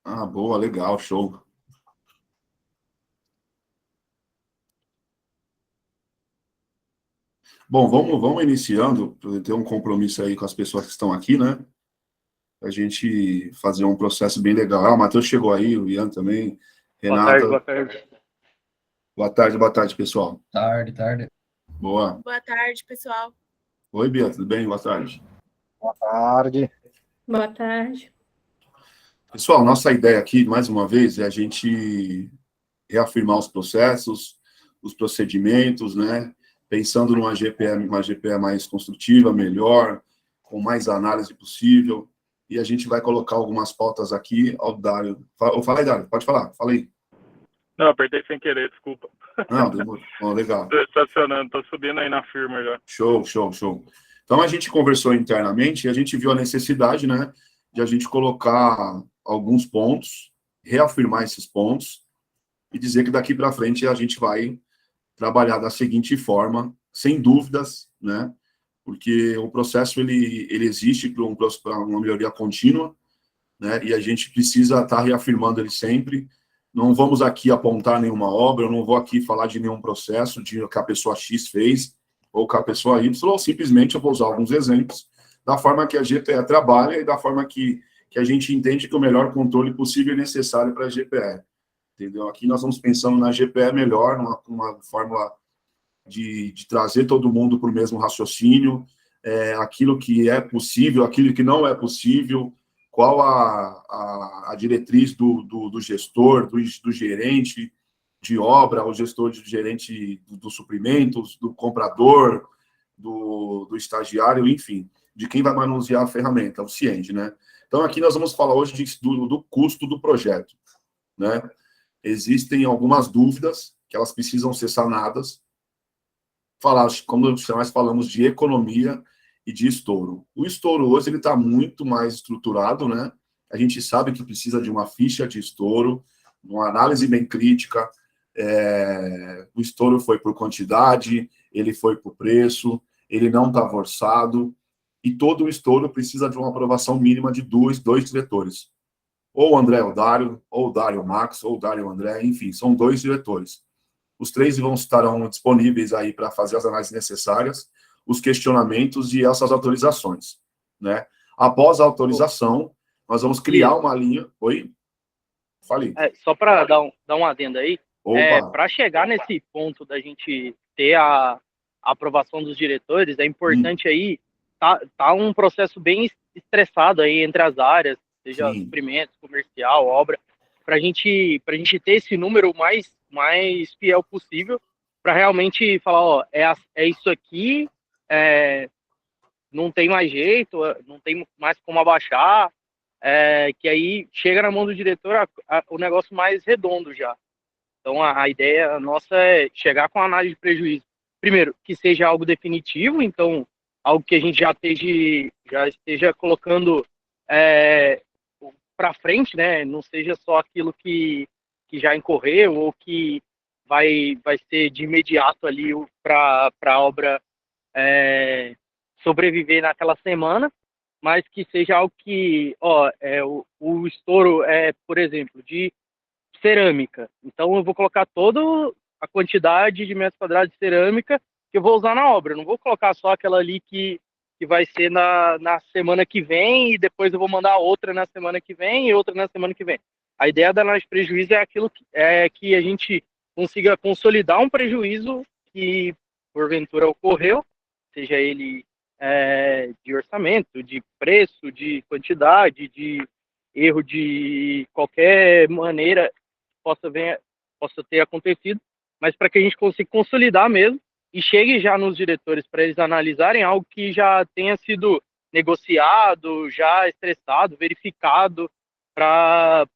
Ah, boa, legal, show. Bom, vamos iniciando, eu tenho um compromisso aí com as pessoas que estão aqui, né? A gente fazer um processo bem legal. Ah, o Matheus chegou aí, o Ian também, Boa tarde, boa Renata. tarde. Boa tarde, pessoal. Tarde. Boa. Boa tarde, pessoal. Oi, Bia, tudo bem? Boa tarde. Boa tarde. Boa tarde. Pessoal, nossa ideia aqui, mais uma vez, é a gente reafirmar os processos, os procedimentos, né? Pensando numa uma GPE mais construtiva, melhor, com mais análise possível. E a gente vai colocar algumas pautas aqui ao Dário. Fala aí, Dário, pode falar, fala aí. Não, apertei sem querer, desculpa. Não, demorou. Oh, legal. Tô estacionando, tô subindo aí na firma já. Show. Então, a gente conversou internamente e a gente viu a necessidade, né, de a gente colocar alguns pontos, reafirmar esses pontos e dizer que daqui para frente a gente vai trabalhar da seguinte forma, sem dúvidas, né, porque o processo ele existe para uma melhoria contínua, né, e a gente precisa estar reafirmando ele sempre. Não vamos aqui apontar nenhuma obra, eu não vou aqui falar de nenhum processo de que a pessoa X fez ou que a pessoa Y, ou simplesmente eu vou usar alguns exemplos da forma que a GPE trabalha e da forma que a gente entende que o melhor controle possível é necessário para a GPE. Entendeu? Aqui nós estamos pensando na GPE melhor, numa fórmula de trazer todo mundo para o mesmo raciocínio, aquilo que é possível, aquilo que não é possível, qual a diretriz do gestor, do gerente de obra, o gestor de gerente dos suprimentos, do comprador, do estagiário, enfim, de quem vai manusear a ferramenta, o CIEND, né? Então, aqui nós vamos falar hoje do custo do projeto, né? Existem algumas dúvidas que elas precisam ser sanadas. Como nós falamos de economia e de estouro. O estouro hoje ele está muito mais estruturado, né? A gente sabe que precisa de uma ficha de estouro, uma análise bem crítica. O estouro foi por quantidade, ele foi por preço, ele não estava orçado, e todo o estouro precisa de uma aprovação mínima de dois diretores. Ou o André o Dário, ou o Dário o Max, ou o Dário o André, enfim, são 2 diretores. Os 3 estarão disponíveis aí para fazer as análises necessárias, os questionamentos e essas autorizações, né? Após a autorização, nós vamos criar uma linha... Oi? Falei. Só para dar um adendo aí, para chegar nesse ponto da gente ter a aprovação dos diretores, é importante aí, tá um processo bem estressado aí entre as áreas, seja suprimentos, comercial, obra, para a gente ter esse número mais fiel possível, para realmente falar, ó, é isso aqui, não tem mais jeito, não tem mais como abaixar, que aí chega na mão do diretor o negócio mais redondo já. Então, a ideia nossa é chegar com a análise de prejuízo. Primeiro, que seja algo definitivo, então, algo que a gente já esteja colocando para frente, né? Não seja só aquilo que já incorreu ou que vai ser de imediato ali para a obra sobreviver naquela semana, mas que seja algo que, o estouro por exemplo, de cerâmica. Então, eu vou colocar toda a quantidade de metros quadrados de cerâmica que eu vou usar na obra. Eu não vou colocar só aquela ali que vai ser na semana que vem e depois eu vou mandar outra na semana que vem e outra na semana que vem. A ideia da análise de prejuízo é aquilo que a gente consiga consolidar um prejuízo que, porventura, ocorreu, seja ele de orçamento, de preço, de quantidade, de erro de qualquer maneira possa ter acontecido, mas para que a gente consiga consolidar mesmo e chegue já nos diretores para eles analisarem algo que já tenha sido negociado, já estressado, verificado, para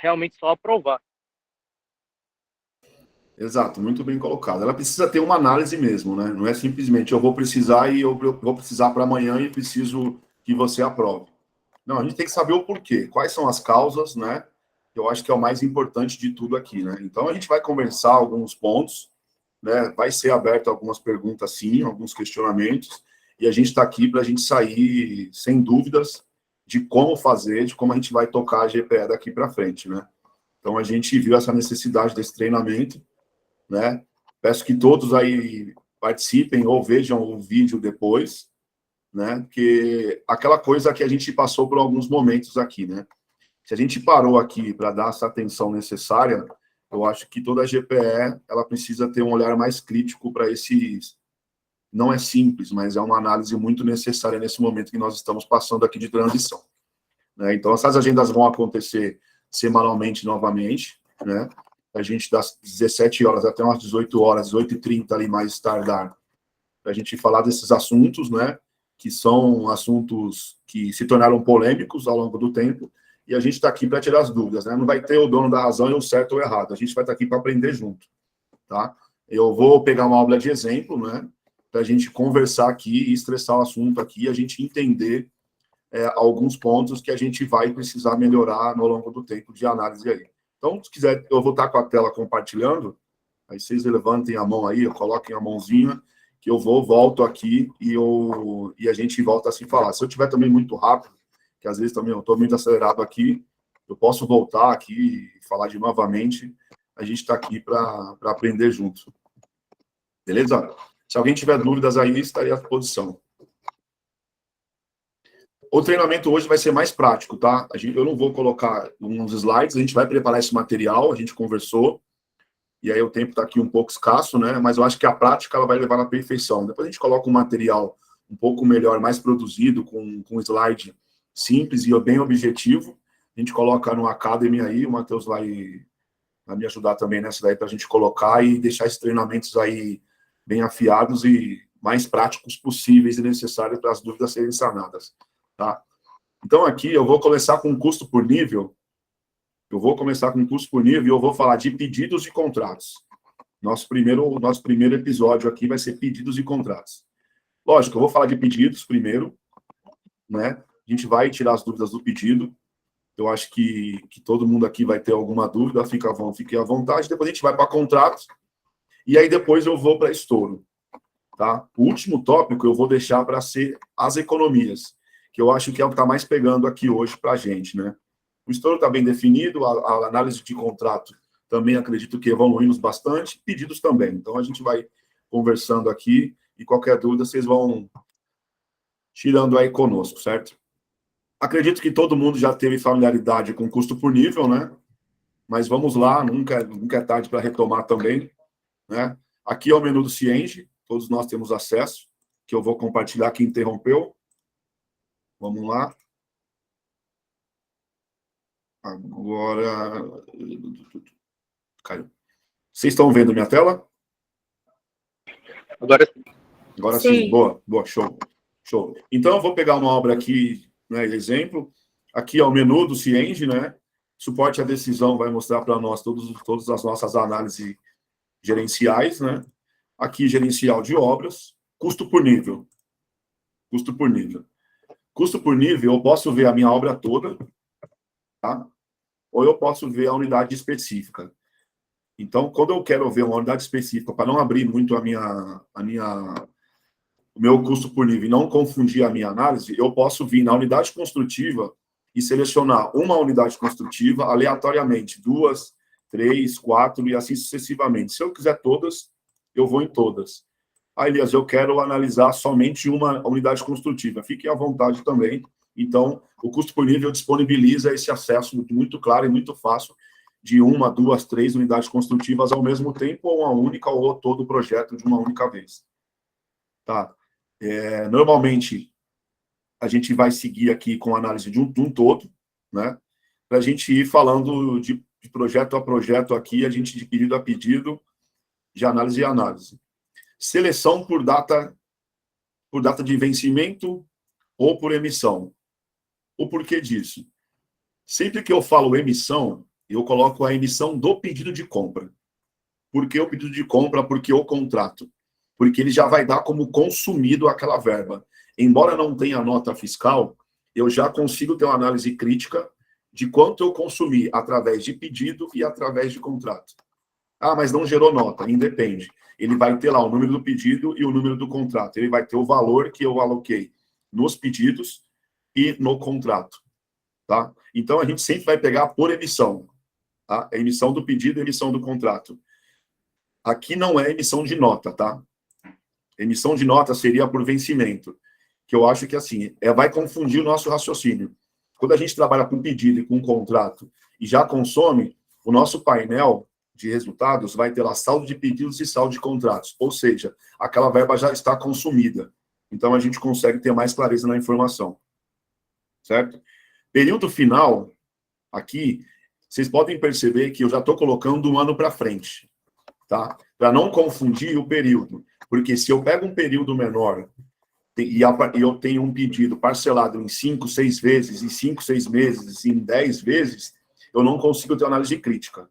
realmente só aprovar. Exato, muito bem colocado. Ela precisa ter uma análise mesmo, né? Não é simplesmente eu vou precisar e eu vou precisar para amanhã e preciso que você aprove. Não, a gente tem que saber o porquê, quais são as causas, né? Eu acho que é o mais importante de tudo aqui, né? Então a gente vai conversar alguns pontos, né? Vai ser aberto algumas perguntas, sim, alguns questionamentos, e a gente está aqui para a gente sair sem dúvidas de como fazer, de como a gente vai tocar a GPE daqui para frente, né? Então, a gente viu essa necessidade desse treinamento, né? Peço que todos aí participem ou vejam o vídeo depois, né? Porque aquela coisa que a gente passou por alguns momentos aqui, né? Se a gente parou aqui para dar essa atenção necessária, eu acho que toda a GPE, ela precisa ter um olhar mais crítico para esses... Não é simples, mas é uma análise muito necessária nesse momento que nós estamos passando aqui de transição, né? Então, essas agendas vão acontecer semanalmente novamente, né? A gente das 17 horas até umas 18 horas, 18h30 ali mais tardar, para a gente falar desses assuntos, né? Que são assuntos que se tornaram polêmicos ao longo do tempo, e a gente está aqui para tirar as dúvidas, né? Não vai ter o dono da razão e o certo ou o errado, a gente vai estar aqui para aprender junto, tá? Eu vou pegar uma aula de exemplo, né? Para a gente conversar aqui e estressar o assunto aqui, a gente entender alguns pontos que a gente vai precisar melhorar no longo do tempo de análise aí. Então, se quiser, eu vou estar com a tela compartilhando, aí vocês levantem a mão aí, coloquem a mãozinha, que eu volto aqui e a gente volta a se falar. Se eu estiver também muito rápido, que às vezes também eu estou muito acelerado aqui, eu posso voltar aqui e falar de novamente, a gente está aqui para aprender junto. Beleza? Se alguém tiver dúvidas aí, estaria à disposição. O treinamento hoje vai ser mais prático, tá? Eu não vou colocar uns slides, a gente vai preparar esse material, a gente conversou, e aí o tempo está aqui um pouco escasso, né? Mas eu acho que a prática ela vai levar na perfeição. Depois a gente coloca um material um pouco melhor, mais produzido, com um slide simples e bem objetivo. A gente coloca no Academy aí, o Matheus vai me ajudar também nessa daí para a gente colocar e deixar esses treinamentos aí bem afiados e mais práticos possíveis e necessários para as dúvidas serem sanadas. Tá? Então, aqui eu vou começar com custo por nível. Eu vou falar de pedidos e contratos. Nosso primeiro episódio aqui vai ser pedidos e contratos. Lógico, eu vou falar de pedidos primeiro, né? A gente vai tirar as dúvidas do pedido. Eu acho que todo mundo aqui vai ter alguma dúvida, fique à vontade. Depois a gente vai para contratos. E aí depois eu vou para estouro. Tá? O último tópico eu vou deixar para ser as economias, que eu acho que é o que está mais pegando aqui hoje para a gente, né? O estouro está bem definido, a análise de contrato também acredito que evoluímos bastante, pedidos também. Então, a gente vai conversando aqui e qualquer dúvida vocês vão tirando aí conosco, certo? Acredito que todo mundo já teve familiaridade com custo por nível, né? Mas vamos lá, nunca é tarde para retomar também, né? Aqui é o menu do Cienge, todos nós temos acesso, que eu vou compartilhar aqui, interrompeu. Vamos lá. Agora... Caiu. Vocês estão vendo minha tela? Agora sim. Agora sim. Boa, show. Então, eu vou pegar uma obra aqui, né, exemplo. Aqui é o menu do Cienge, né? Suporte à decisão vai mostrar para nós todas as nossas análises gerenciais, né? Aqui, gerencial de obras. Custo por nível. Custo por nível, eu posso ver a minha obra toda, tá? Ou eu posso ver a unidade específica. Então, quando eu quero ver uma unidade específica, para não abrir muito o meu custo por nível e não confundir a minha análise, eu posso vir na unidade construtiva e selecionar uma unidade construtiva aleatoriamente, 2, 3, 4 e assim sucessivamente. Se eu quiser todas, eu vou em todas. Ah, Elias, eu quero analisar somente uma unidade construtiva. Fiquem à vontade também. Então, o custo por nível disponibiliza esse acesso muito claro e muito fácil de 1, 2, 3 unidades construtivas ao mesmo tempo, ou uma única, ou todo o projeto de uma única vez. Tá? Normalmente, a gente vai seguir aqui com a análise de um todo, né? Para a gente ir falando de projeto a projeto aqui, a gente de pedido a pedido, de análise a análise. Seleção por data de vencimento ou por emissão. O porquê disso? Sempre que eu falo emissão, eu coloco a emissão do pedido de compra. Por que o pedido de compra? Porque o contrato. Porque ele já vai dar como consumido aquela verba. Embora não tenha nota fiscal, eu já consigo ter uma análise crítica de quanto eu consumi através de pedido e através de contrato. Ah, mas não gerou nota. Independe. Ele vai ter lá o número do pedido e o número do contrato. Ele vai ter o valor que eu aloquei nos pedidos e no contrato. tá? Então, a gente sempre vai pegar por emissão, tá? A emissão do pedido e emissão do contrato. Aqui não é emissão de nota, tá? Emissão de nota seria por vencimento, que eu acho que, assim, vai confundir o nosso raciocínio. Quando a gente trabalha com pedido e com contrato e já consome, o nosso painel de resultados vai ter lá saldo de pedidos e saldo de contratos, ou seja, aquela verba já está consumida. Então, a gente consegue ter mais clareza na informação, certo? Período final, aqui, vocês podem perceber que eu já estou colocando um ano para frente, tá? Para não confundir o período, porque se eu pego um período menor e eu tenho um pedido parcelado em 5, 6 vezes, em 5, 6 meses, em 10 vezes, eu não consigo ter análise crítica.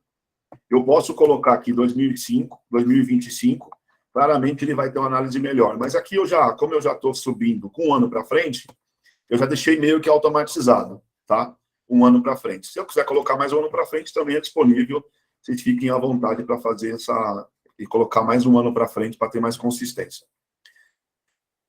Eu posso colocar aqui 2005, 2025, claramente ele vai ter uma análise melhor. Mas aqui como eu já estou subindo com um ano para frente, eu já deixei meio que automatizado, tá? Um ano para frente. Se eu quiser colocar mais um ano para frente, também é disponível. Vocês fiquem à vontade para fazer e colocar mais um ano para frente para ter mais consistência.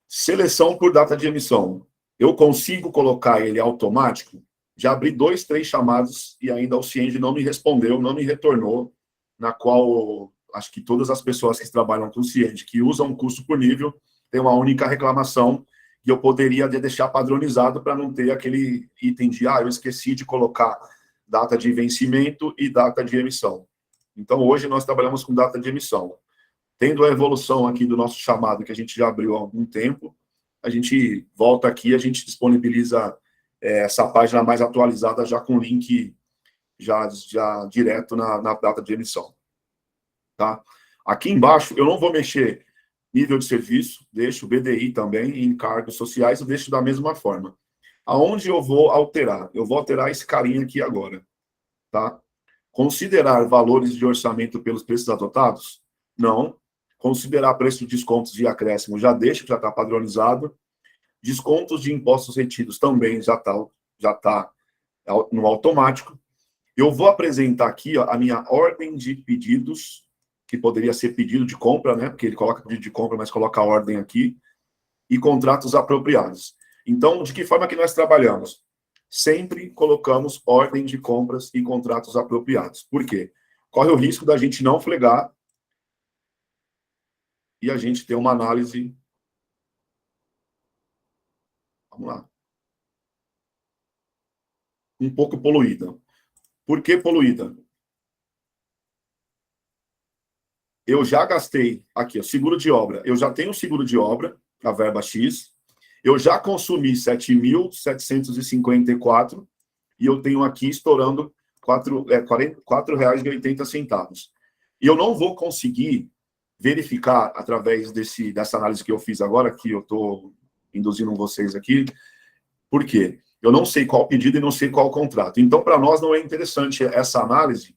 Seleção por data de emissão. Eu consigo colocar ele automático? Já abri 2, 3 chamados e ainda o Cienge não me respondeu, não me retornou, na qual acho que todas as pessoas que trabalham com o Cienge, que usam custo por nível, tem uma única reclamação que eu poderia deixar padronizado para não ter aquele item de, eu esqueci de colocar data de vencimento e data de emissão. Então, hoje nós trabalhamos com data de emissão. Tendo a evolução aqui do nosso chamado, que a gente já abriu há algum tempo, a gente volta aqui, a gente disponibiliza essa página mais atualizada, já com link já direto na data de emissão. Tá? Aqui embaixo, eu não vou mexer nível de serviço, deixo BDI também, e encargos sociais, eu deixo da mesma forma. Aonde eu vou alterar? Eu vou alterar esse carinha aqui agora. Tá? Considerar valores de orçamento pelos preços adotados? Não. Considerar preço de descontos de acréscimo, já deixo, já está padronizado. Descontos de impostos retidos também já está no automático. Eu vou apresentar aqui a minha ordem de pedidos, que poderia ser pedido de compra, né? Porque ele coloca pedido de compra, mas coloca a ordem aqui, e contratos apropriados. Então, de que forma que nós trabalhamos? Sempre colocamos ordem de compras e contratos apropriados. Por quê? Corre o risco da gente não flegar e a gente ter uma análise. Vamos lá. Um pouco poluída. Por que poluída? Eu já gastei, aqui, seguro de obra. Eu já tenho seguro de obra, a verba X. Eu já consumi 7.754 e eu tenho aqui estourando R$ 4,80. E eu não vou conseguir verificar, através dessa análise que eu fiz agora, que eu estou induzindo vocês aqui, por quê? Eu não sei qual pedido e não sei qual contrato. Então, para nós, não é interessante essa análise,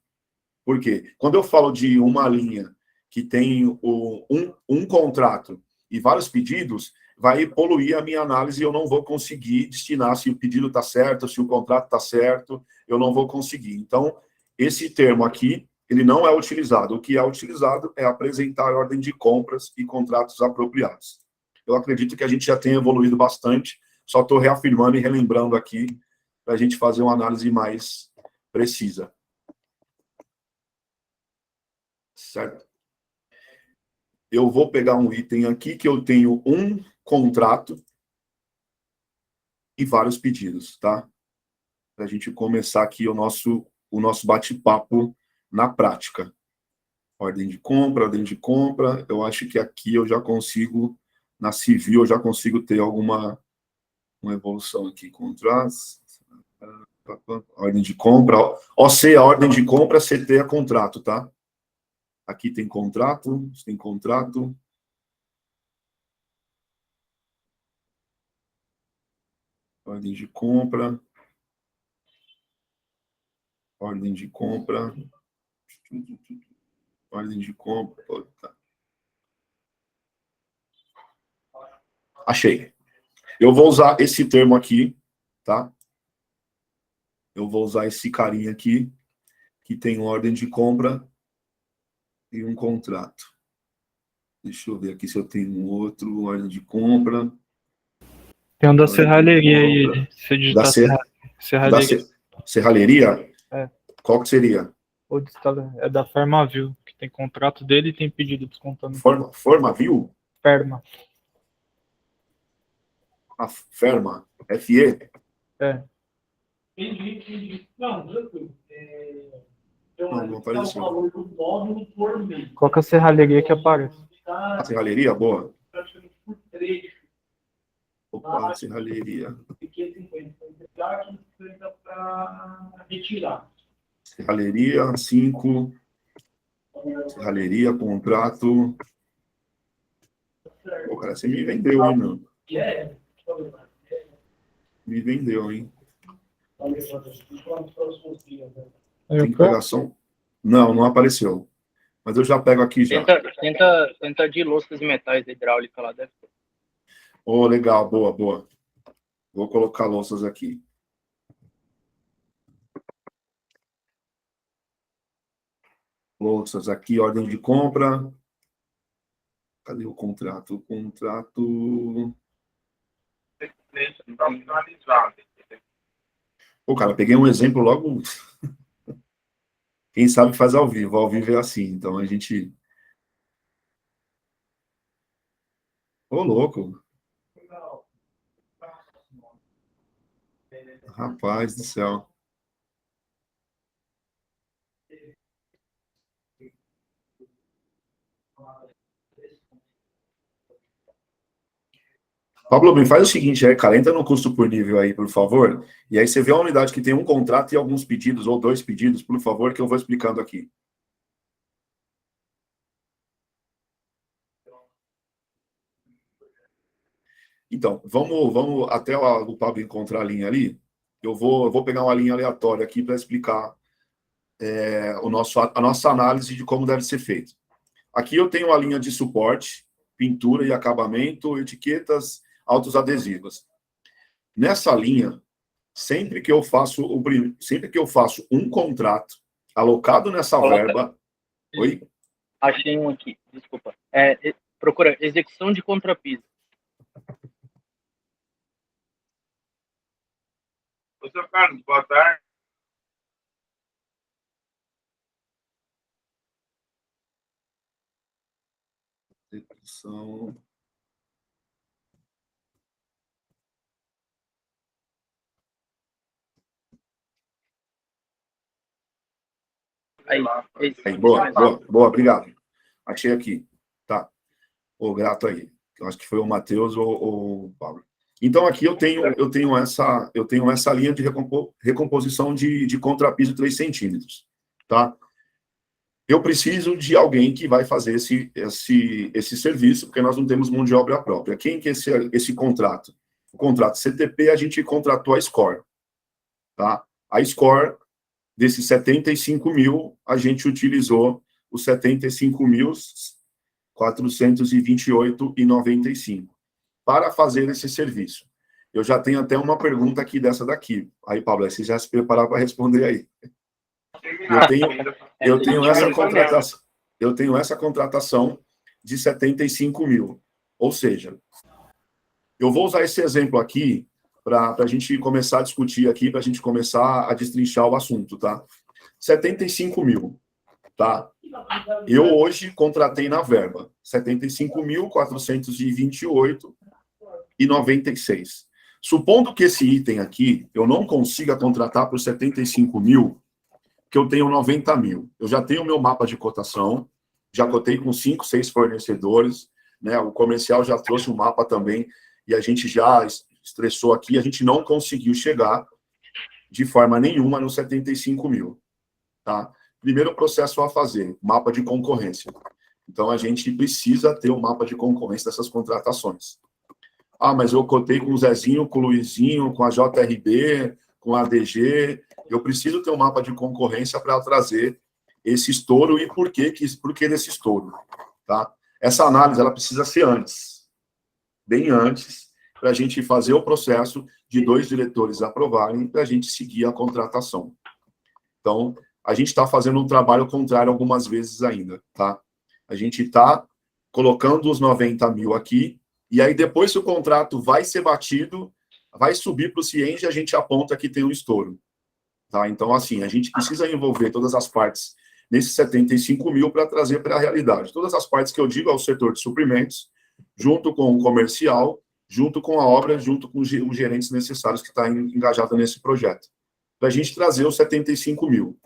porque quando eu falo de uma linha que tem um contrato e vários pedidos, vai poluir a minha análise e eu não vou conseguir destinar se o pedido está certo, se o contrato está certo, eu não vou conseguir. Então, esse termo aqui, ele não é utilizado. O que é utilizado é apresentar ordem de compras e contratos apropriados. Eu acredito que a gente já tem evoluído bastante, só estou reafirmando e relembrando aqui para a gente fazer uma análise mais precisa. Certo? Eu vou pegar um item aqui que eu tenho um contrato e vários pedidos, tá? Para a gente começar aqui o nosso bate-papo na prática. Ordem de compra. Eu acho que aqui eu já consigo, na civil, eu já consigo ter uma evolução aqui. Contratos, ordem de compra. OC, a ordem de compra, CT é contrato, tá? Aqui tem contrato, ordem de compra, ordem de compra. Achei. Eu vou usar esse termo aqui, tá? Eu vou usar esse carinha aqui, que tem ordem de compra e um contrato. Deixa eu ver aqui se eu tenho um outro, ordem de compra. Tem um da serralheria aí, se digitar serralheria. Serralheria. Serralheria? É. Qual que seria? É da Fermavil, que tem contrato dele e tem pedido descontando. Fermavil? Ferma. A Ferma? FE? É. Não apareceu. Coloca a serralheria que aparece. A serralheria? Boa. Opa, serralheria. Serralheria, 5. Serralheria, contrato. Pô, cara, você me vendeu, hein, meu? Me vendeu, hein? Tem pegação? Não apareceu. Mas eu já pego aqui já. Tenta de louças e metais hidráulica lá, deve ter. Oh, legal, boa. Vou colocar louças aqui. Louças aqui, ordem de compra. Cadê o contrato? O contrato... Pô, cara, peguei um exemplo logo... Quem sabe faz ao vivo. Ao vivo é assim. Então, a gente... Ô, louco. Rapaz do céu. Pablo, me faz o seguinte, cara, entra no custo por nível aí, por favor, e aí você vê a unidade que tem um contrato e alguns pedidos, ou 2 pedidos, por favor, que eu vou explicando aqui. Então, vamos até o Pablo encontrar a linha ali, eu vou pegar uma linha aleatória aqui para explicar a nossa análise de como deve ser feito. Aqui eu tenho a linha de suporte, pintura e acabamento, etiquetas, autos adesivos. Nessa linha, sempre que eu faço um contrato alocado nessa verba... Oi? Achei um aqui, desculpa. Procura execução de contrapiso. Ô, seu Carlos, boa tarde. Execução... Aí, boa, obrigado. Achei aqui, tá. O grato aí. Eu acho que foi o Matheus ou o Pablo. Então, aqui eu tenho essa linha de recomposição de contrapiso 3 centímetros, tá? Eu preciso de alguém que vai fazer esse serviço, porque nós não temos mão de obra própria. Quem que é esse contrato? O contrato CTP, a gente contratou a Score, tá? A Score, desses 75 mil, a gente utilizou os 75.428,95 para fazer esse serviço. Eu já tenho até uma pergunta aqui dessa daqui. Aí, Pablo, você já se preparar para responder aí. Eu tenho essa contratação de 75 mil. Ou seja, eu vou usar esse exemplo aqui para a gente começar a discutir aqui, para a gente começar a destrinchar o assunto, tá? 75 mil, tá? Eu hoje contratei na verba 75.428,96. Supondo que esse item aqui eu não consiga contratar por 75 mil, que eu tenho 90 mil. Eu já tenho o meu mapa de cotação, já cotei com 5, 6 fornecedores, né? O comercial já trouxe um mapa também, e a gente já estressou aqui, a gente não conseguiu chegar de forma nenhuma nos 75 mil, tá? Primeiro processo a fazer, mapa de concorrência. Então, a gente precisa ter um mapa de concorrência dessas contratações. Ah, mas eu cotei com o Zezinho, com o Luizinho, com a JRB, com a ADG. Eu preciso ter um mapa de concorrência para trazer esse estouro e por que desse estouro, tá? Essa análise, ela precisa ser antes, bem antes, para a gente fazer o processo de 2 diretores aprovarem para a gente seguir a contratação. Então, a gente está fazendo um trabalho contrário algumas vezes ainda, tá? A gente está colocando os 90 mil aqui, e aí depois que o contrato vai ser batido, vai subir para o Cienge e a gente aponta que tem um estouro. Tá? Então, assim, a gente precisa envolver todas as partes nesses 75 mil para trazer para a realidade. Todas as partes que eu digo é o setor de suprimentos, junto com o comercial, junto com a obra, junto com os gerentes necessários que estão engajados nesse projeto. Para a gente trazer os 75 mil.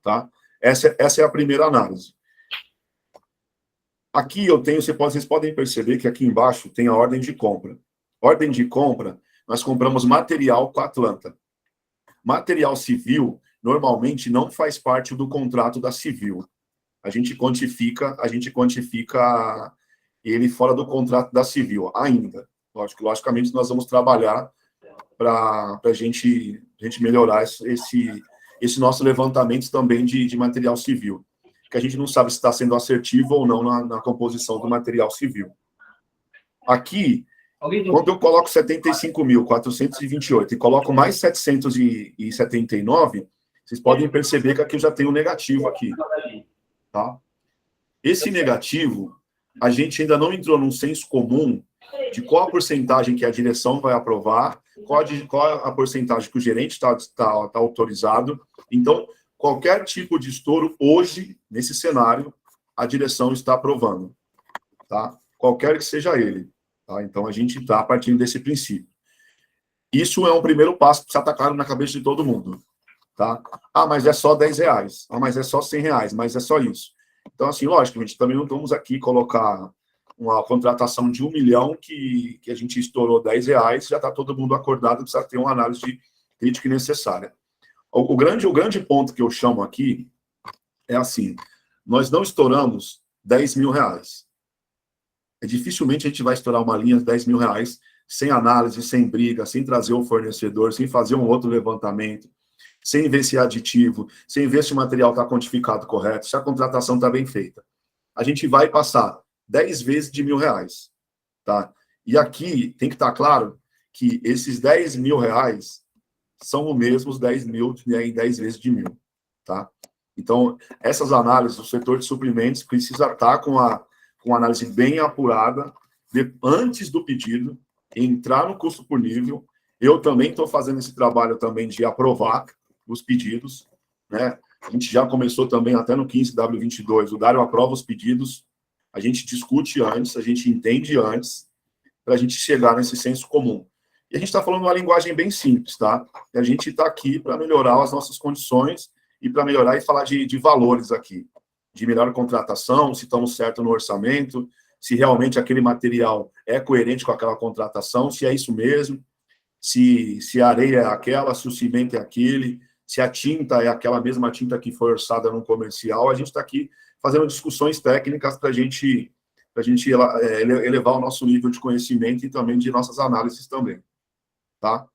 Tá? Essa é a primeira análise. Aqui eu tenho, vocês podem perceber que aqui embaixo tem a ordem de compra. Ordem de compra, nós compramos material com a Atlanta. Material civil, normalmente, não faz parte do contrato da civil. A gente quantifica ele fora do contrato da civil, ainda. Logicamente, nós vamos trabalhar para a gente melhorar esse nosso levantamento também de material civil. Que a gente não sabe se está sendo assertivo ou não na composição do material civil. Aqui, quando eu coloco 75.428 e coloco mais 779, vocês podem perceber que aqui eu já tenho um negativo aqui. Tá? Esse negativo, a gente ainda não entrou num senso comum de qual a porcentagem que a direção vai aprovar, qual a porcentagem que o gerente está autorizado. Então, qualquer tipo de estouro, hoje, nesse cenário, a direção está aprovando. Tá? Qualquer que seja ele. Tá? Então, a gente está partindo desse princípio. Isso é um primeiro passo que precisa estar claro na cabeça de todo mundo. Tá? Ah, mas é só R$10. Ah, mas é só R$100. Mas é só isso. Então, assim, logicamente, também não vamos aqui colocar uma contratação de 1 milhão que a gente estourou R$10, já está todo mundo acordado, precisa ter uma análise crítica e necessária. O grande ponto que eu chamo aqui é assim, nós não estouramos R$10 mil. Dificilmente a gente vai estourar uma linha de R$10 mil sem análise, sem briga, sem trazer o fornecedor, sem fazer um outro levantamento, sem ver se é aditivo, sem ver se o material está quantificado correto, se a contratação está bem feita. A gente vai passar 10 vezes de R$1.000. Tá? E aqui tem que estar claro que esses R$10 mil são os mesmos 10 mil em 10 vezes de 1.000. Tá? Então, essas análises, o setor de suprimentos precisa estar com uma análise bem apurada antes do pedido, entrar no custo por nível. Eu também estou fazendo esse trabalho também de aprovar os pedidos. Né? A gente já começou também até no 15W22, o Dário aprova os pedidos, a gente discute antes, a gente entende antes, para a gente chegar nesse senso comum. E a gente está falando uma linguagem bem simples, tá? E a gente está aqui para melhorar as nossas condições e para melhorar e falar de valores aqui, de melhor contratação, se estamos certo no orçamento, se realmente aquele material é coerente com aquela contratação, se é isso mesmo, se a areia é aquela, se o cimento é aquele, se a tinta é aquela mesma tinta que foi orçada no comercial. A gente está aqui fazendo discussões técnicas para a gente elevar o nosso nível de conhecimento e também de nossas análises também. Tá?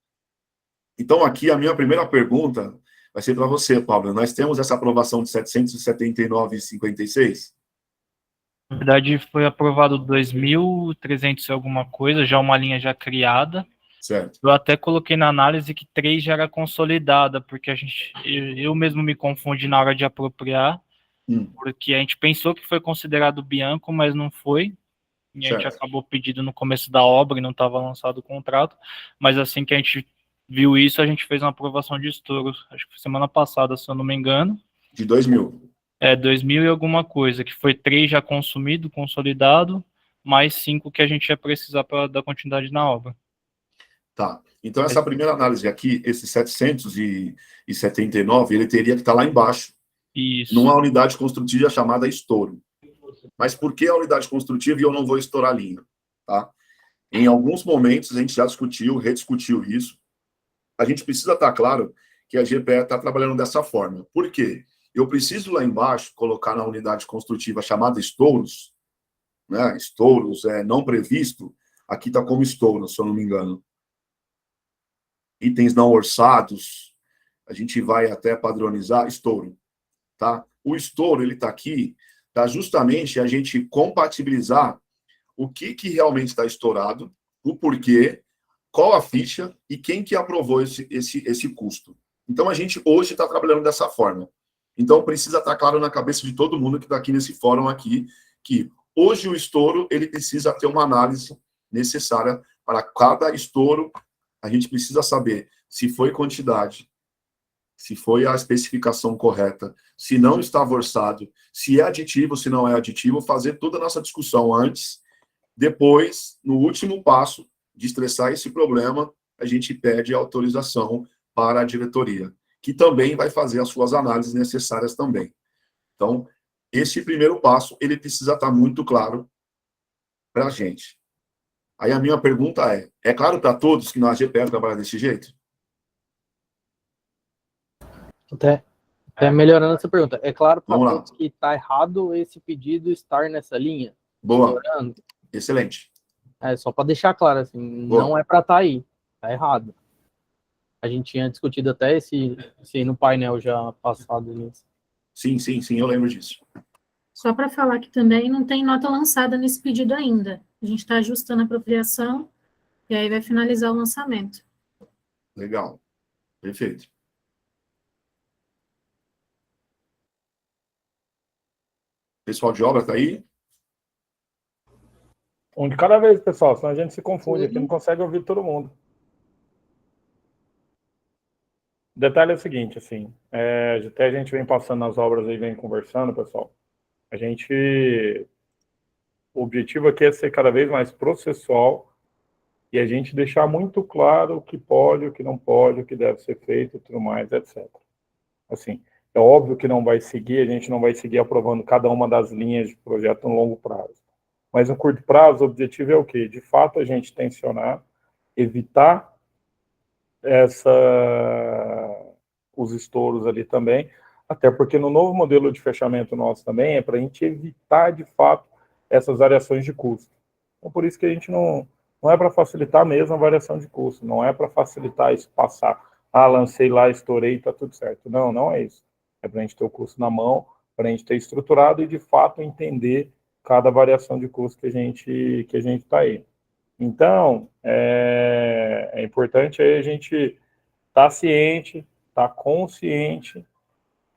Então, aqui, a minha primeira pergunta vai ser para você, Pablo. Nós temos essa aprovação de 779,56? Na verdade, foi aprovado 2.300 e alguma coisa, já uma linha já criada. Certo. Eu até coloquei na análise que 3 já era consolidada, porque eu mesmo me confundi na hora de apropriar, porque a gente pensou que foi considerado Bianco, mas não foi. E a gente acabou pedindo no começo da obra e não estava lançado o contrato. Mas assim que a gente viu isso, a gente fez uma aprovação de estouro, acho que foi semana passada, se eu não me engano. De 2.000. 2.000 e alguma coisa, que foi 3 já consumido, consolidado, mais 5 que a gente ia precisar para dar continuidade na obra. Tá. Então, essa primeira análise aqui, esse 779, ele teria que estar lá embaixo. Isso. Numa unidade construtiva chamada estouro. Mas por que a unidade construtiva e eu não vou estourar a linha? Tá? Em alguns momentos, a gente já discutiu, rediscutiu isso. A gente precisa estar claro que a GPE está trabalhando dessa forma. Por quê? Eu preciso lá embaixo colocar na unidade construtiva chamada estouros, né? Estouros não previsto, aqui está como estouro, se eu não me engano. Itens não orçados, a gente vai até padronizar estouro. Tá? O estouro, ele está aqui, para justamente a gente compatibilizar o que realmente está estourado, o porquê, qual a ficha e quem que aprovou esse custo. Então, a gente hoje está trabalhando dessa forma. Então, precisa estar claro na cabeça de todo mundo que está aqui nesse fórum aqui, que hoje o estouro, ele precisa ter uma análise necessária para cada estouro a gente precisa saber se foi quantidade, se foi a especificação correta, se não estava orçado, se é aditivo, se não é aditivo, fazer toda a nossa discussão antes. Depois, no último passo de estressar esse problema, a gente pede autorização para a diretoria, que também vai fazer as suas análises necessárias também. Então, esse primeiro passo, ele precisa estar muito claro para a gente. Aí a minha pergunta é claro para todos que na GPE trabalha desse jeito? Até melhorando essa pergunta, é claro para Vamos lá. todos que está errado esse pedido estar nessa linha? Boa. Melhorando? Excelente. Só para deixar claro, assim, Boa. não é para estar aí, está errado. A gente tinha discutido até esse no painel já passado nisso. Sim, eu lembro disso. Só para falar que também não tem nota lançada nesse pedido ainda. A gente está ajustando a apropriação e aí vai finalizar o lançamento. Legal. Perfeito. Pessoal de obra está aí? Um de cada vez, pessoal, senão a gente se confunde aqui, não consegue ouvir todo mundo. O detalhe é o seguinte, assim, até a gente vem passando nas obras e vem conversando, pessoal, o objetivo aqui é ser cada vez mais processual e a gente deixar muito claro o que pode, o que não pode, o que deve ser feito, tudo mais, etc. Assim, é óbvio que não vai seguir, a gente não vai seguir aprovando cada uma das linhas de projeto no longo prazo. Mas no curto prazo, o objetivo é o quê? De fato, a gente tensionar, evitar os estouros ali também, até porque no novo modelo de fechamento nosso também é para a gente evitar, de fato, essas variações de custo. Então, por isso que a gente não é para facilitar mesmo a variação de custo, não é para facilitar isso passar. Lancei lá, estourei, está tudo certo. Não é isso. É para a gente ter o custo na mão, para a gente ter estruturado e, de fato, entender cada variação de custo que a gente está aí. Então, é importante aí a gente estar ciente, estar consciente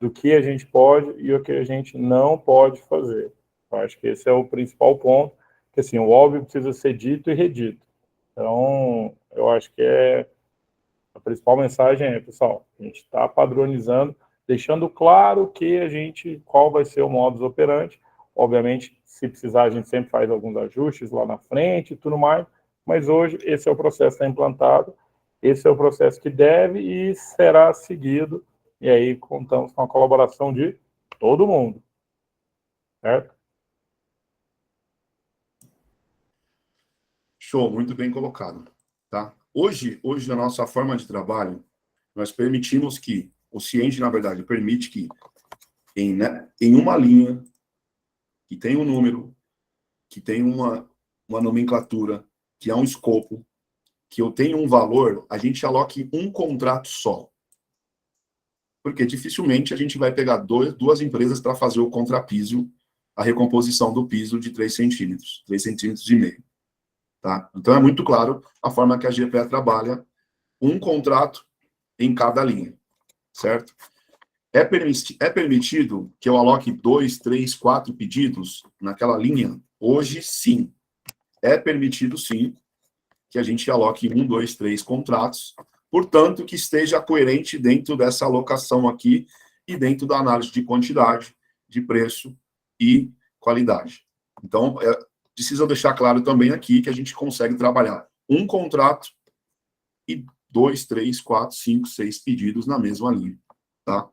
do que a gente pode e o que a gente não pode fazer. Eu acho que esse é o principal ponto, que assim, o óbvio precisa ser dito e redito. Então, eu acho que a principal mensagem pessoal, a gente está padronizando, deixando claro qual vai ser o modus operandi. Obviamente, se precisar, a gente sempre faz alguns ajustes lá na frente e tudo mais, mas hoje esse é o processo que está implantado, esse é o processo que deve e será seguido, e aí contamos com a colaboração de todo mundo, certo? Show, muito bem colocado. Tá? Hoje, na nossa forma de trabalho, nós permitimos que, o Cienge, na verdade, permite que em uma linha, que tem um número, que tem uma nomenclatura, que é um escopo, que eu tenho um valor, a gente aloque um contrato só. Porque dificilmente a gente vai pegar duas empresas para fazer o contrapiso, a recomposição do piso de 3 centímetros, 3,5 centímetros. Tá? Então é muito claro a forma que a GPE trabalha, um contrato em cada linha, certo? É permitido que eu aloque 2, 3, 4 pedidos naquela linha? Hoje, sim. É permitido, sim, que a gente aloque 1, 2, 3 contratos, portanto, que esteja coerente dentro dessa alocação aqui e dentro da análise de quantidade, de preço e qualidade. Então, precisa deixar claro também aqui que a gente consegue trabalhar um contrato e 2, 3, 4, 5, 6 pedidos na mesma linha, tá?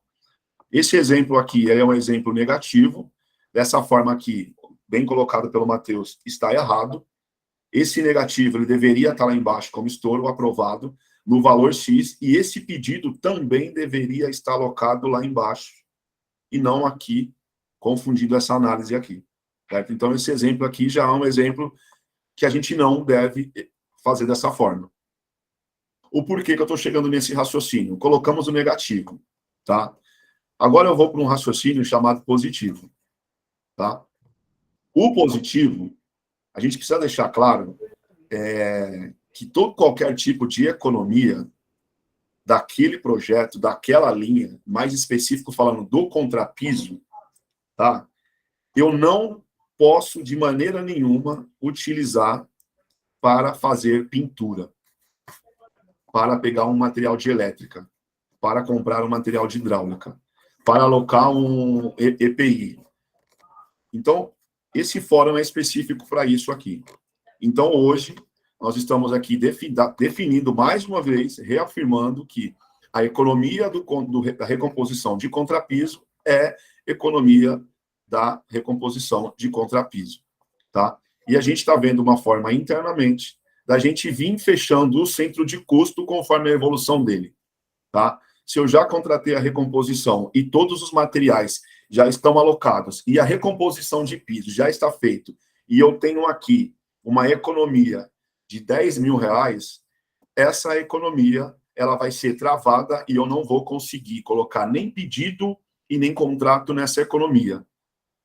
Esse exemplo aqui é um exemplo negativo, dessa forma aqui, bem colocado pelo Matheus, está errado. Esse negativo ele deveria estar lá embaixo como estouro aprovado no valor X, e esse pedido também deveria estar alocado lá embaixo, e não aqui, confundindo essa análise aqui. Certo? Então, esse exemplo aqui já é um exemplo que a gente não deve fazer dessa forma. O porquê que eu estou chegando nesse raciocínio? Colocamos o negativo, tá? Agora eu vou para um raciocínio chamado positivo, tá? O positivo, a gente precisa deixar claro que qualquer tipo de economia daquele projeto, daquela linha, mais específico falando do contrapiso, tá? Eu não posso, de maneira nenhuma, utilizar para fazer pintura. para pegar um material de elétrica, para comprar um material de hidráulica, para alocar um EPI. Então, esse fórum é específico para isso aqui. Então, hoje, nós estamos aqui definindo, mais uma vez, reafirmando que a economia da recomposição de contrapiso é economia da recomposição de contrapiso, tá? E a gente está vendo uma forma internamente da gente vir fechando o centro de custo conforme a evolução dele, tá? Se eu já contratei a recomposição e todos os materiais já estão alocados e a recomposição de piso já está feito e eu tenho aqui uma economia de R$10.000, essa economia ela vai ser travada e eu não vou conseguir colocar nem pedido e nem contrato nessa economia,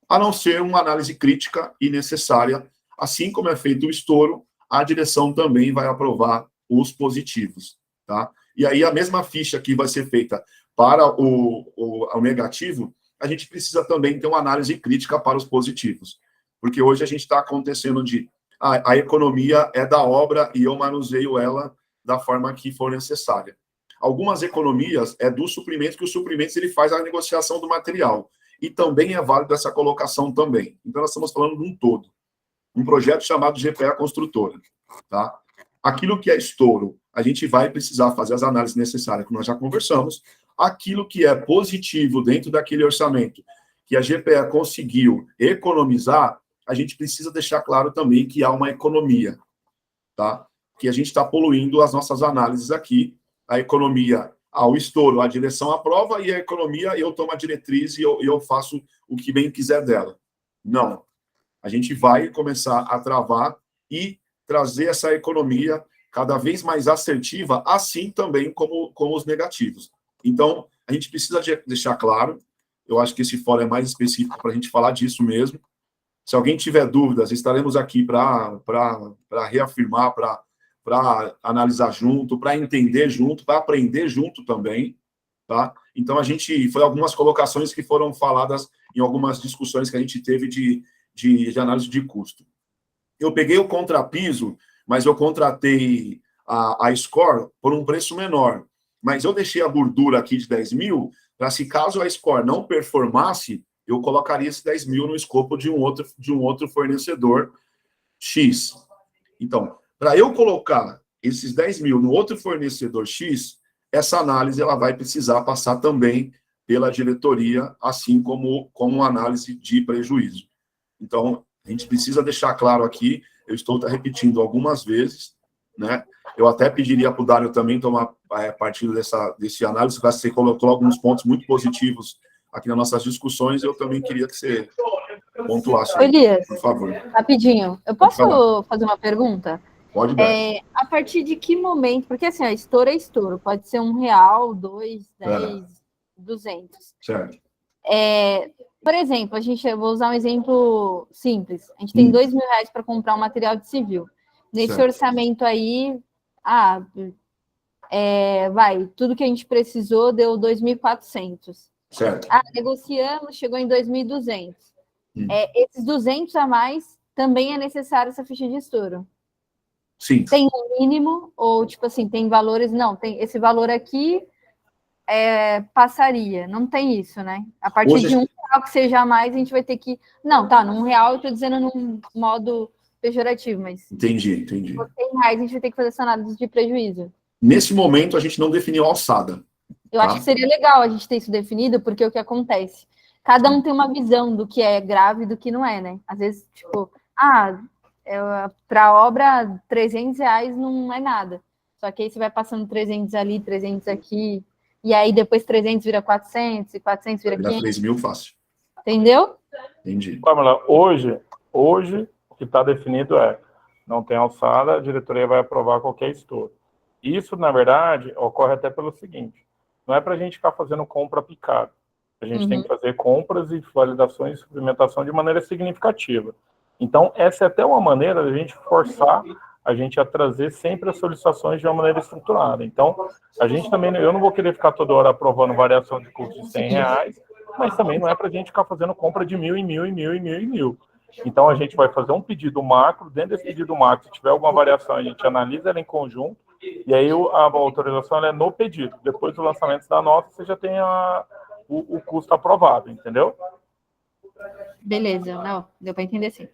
a não ser uma análise crítica e necessária. Assim como é feito o estouro, a direção também vai aprovar os positivos, tá? E aí a mesma ficha que vai ser feita para o negativo, a gente precisa também ter uma análise crítica para os positivos, porque hoje a gente está acontecendo de a economia é da obra e eu manuseio ela da forma que for necessária. Algumas economias é dos suprimentos, que os suprimentos ele faz a negociação do material, e também é válido essa colocação também. Então nós estamos falando de um todo. Um projeto chamado GPA Construtora, tá? Aquilo que é estouro, a gente vai precisar fazer as análises necessárias, que nós já conversamos. Aquilo que é positivo dentro daquele orçamento, que a GPA conseguiu economizar, a gente precisa deixar claro também que há uma economia, tá? Que a gente está poluindo as nossas análises aqui. A economia, ao estouro, a direção aprova, e a economia, eu tomo a diretriz e eu faço o que bem quiser dela. Não. A gente vai começar a travar e trazer essa economia cada vez mais assertiva, assim também como os negativos. Então, a gente precisa deixar claro, eu acho que esse fórum é mais específico para a gente falar disso mesmo. Se alguém tiver dúvidas, estaremos aqui para reafirmar, para analisar junto, para entender junto, para aprender junto também, tá? Então, foi algumas colocações que foram faladas em algumas discussões que a gente teve de análise de custo. Eu peguei o contrapiso, mas eu contratei a Score por um preço menor. Mas eu deixei a gordura aqui de 10 mil, para se caso a Score não performasse, eu colocaria esse 10 mil no escopo de um outro fornecedor X. Então, para eu colocar esses 10 mil no outro fornecedor X, essa análise ela vai precisar passar também pela diretoria, assim como uma análise de prejuízo. Então, a gente precisa deixar claro aqui, eu estou repetindo algumas vezes, né? Eu até pediria para o Dário também tomar partido desse análise, você colocou alguns pontos muito positivos aqui nas nossas discussões, eu também queria que você pontuasse. Elias, por favor. Rapidinho, eu posso fazer uma pergunta? Pode dar. A partir de que momento, porque assim, estouro é estouro, pode ser R$1, 2, 10, 200. Certo. Por exemplo, eu vou usar um exemplo simples. A gente tem R$2.000 para comprar um material de civil. Nesse certo. orçamento aí, tudo que a gente precisou deu 2.400. Certo. Negociamos, chegou em 2.200. Esses 200 a mais, também é necessário essa ficha de estouro. Sim. Tem um mínimo, ou tipo assim, tem valores, não, tem esse valor aqui passaria, não tem isso, né? A partir Hoje, de R$1 que seja a mais, a gente vai ter que... Não, tá, num R$1 eu tô dizendo num modo pejorativo, mas... Entendi. Por R$100 a gente vai ter que fazer essa análise de prejuízo. Nesse momento, a gente não definiu a alçada. Eu acho que seria legal a gente ter isso definido, porque o que acontece? Cada um tem uma visão do que é grave e do que não é, né? Às vezes, tipo, para obra, R$300 não é nada. Só que aí você vai passando 300 ali, 300 aqui, e aí depois 300 vira 400, e 400 vira 500. 3 mil fácil. Entendeu? Entendi. Pamela, hoje, o que está definido não tem alçada, a diretoria vai aprovar qualquer estouro. Isso, na verdade, ocorre até pelo seguinte, não é para a gente ficar fazendo compra picada. A gente tem que fazer compras e validações de suplementação de maneira significativa. Então, essa é até uma maneira de a gente forçar a gente a trazer sempre as solicitações de uma maneira estruturada. Então, a gente também, eu não vou querer ficar toda hora aprovando variação de custo de R$100, mas também não é para a gente ficar fazendo compra de 1.000 em 1.000 em 1.000 em 1.000 em 1.000. Então, a gente vai fazer um pedido macro, dentro desse pedido macro, se tiver alguma variação, a gente analisa ela em conjunto E aí a autorização ela é no pedido. Depois do lançamento da nota, você já tem o custo aprovado, entendeu? Beleza, não, deu para entender sim.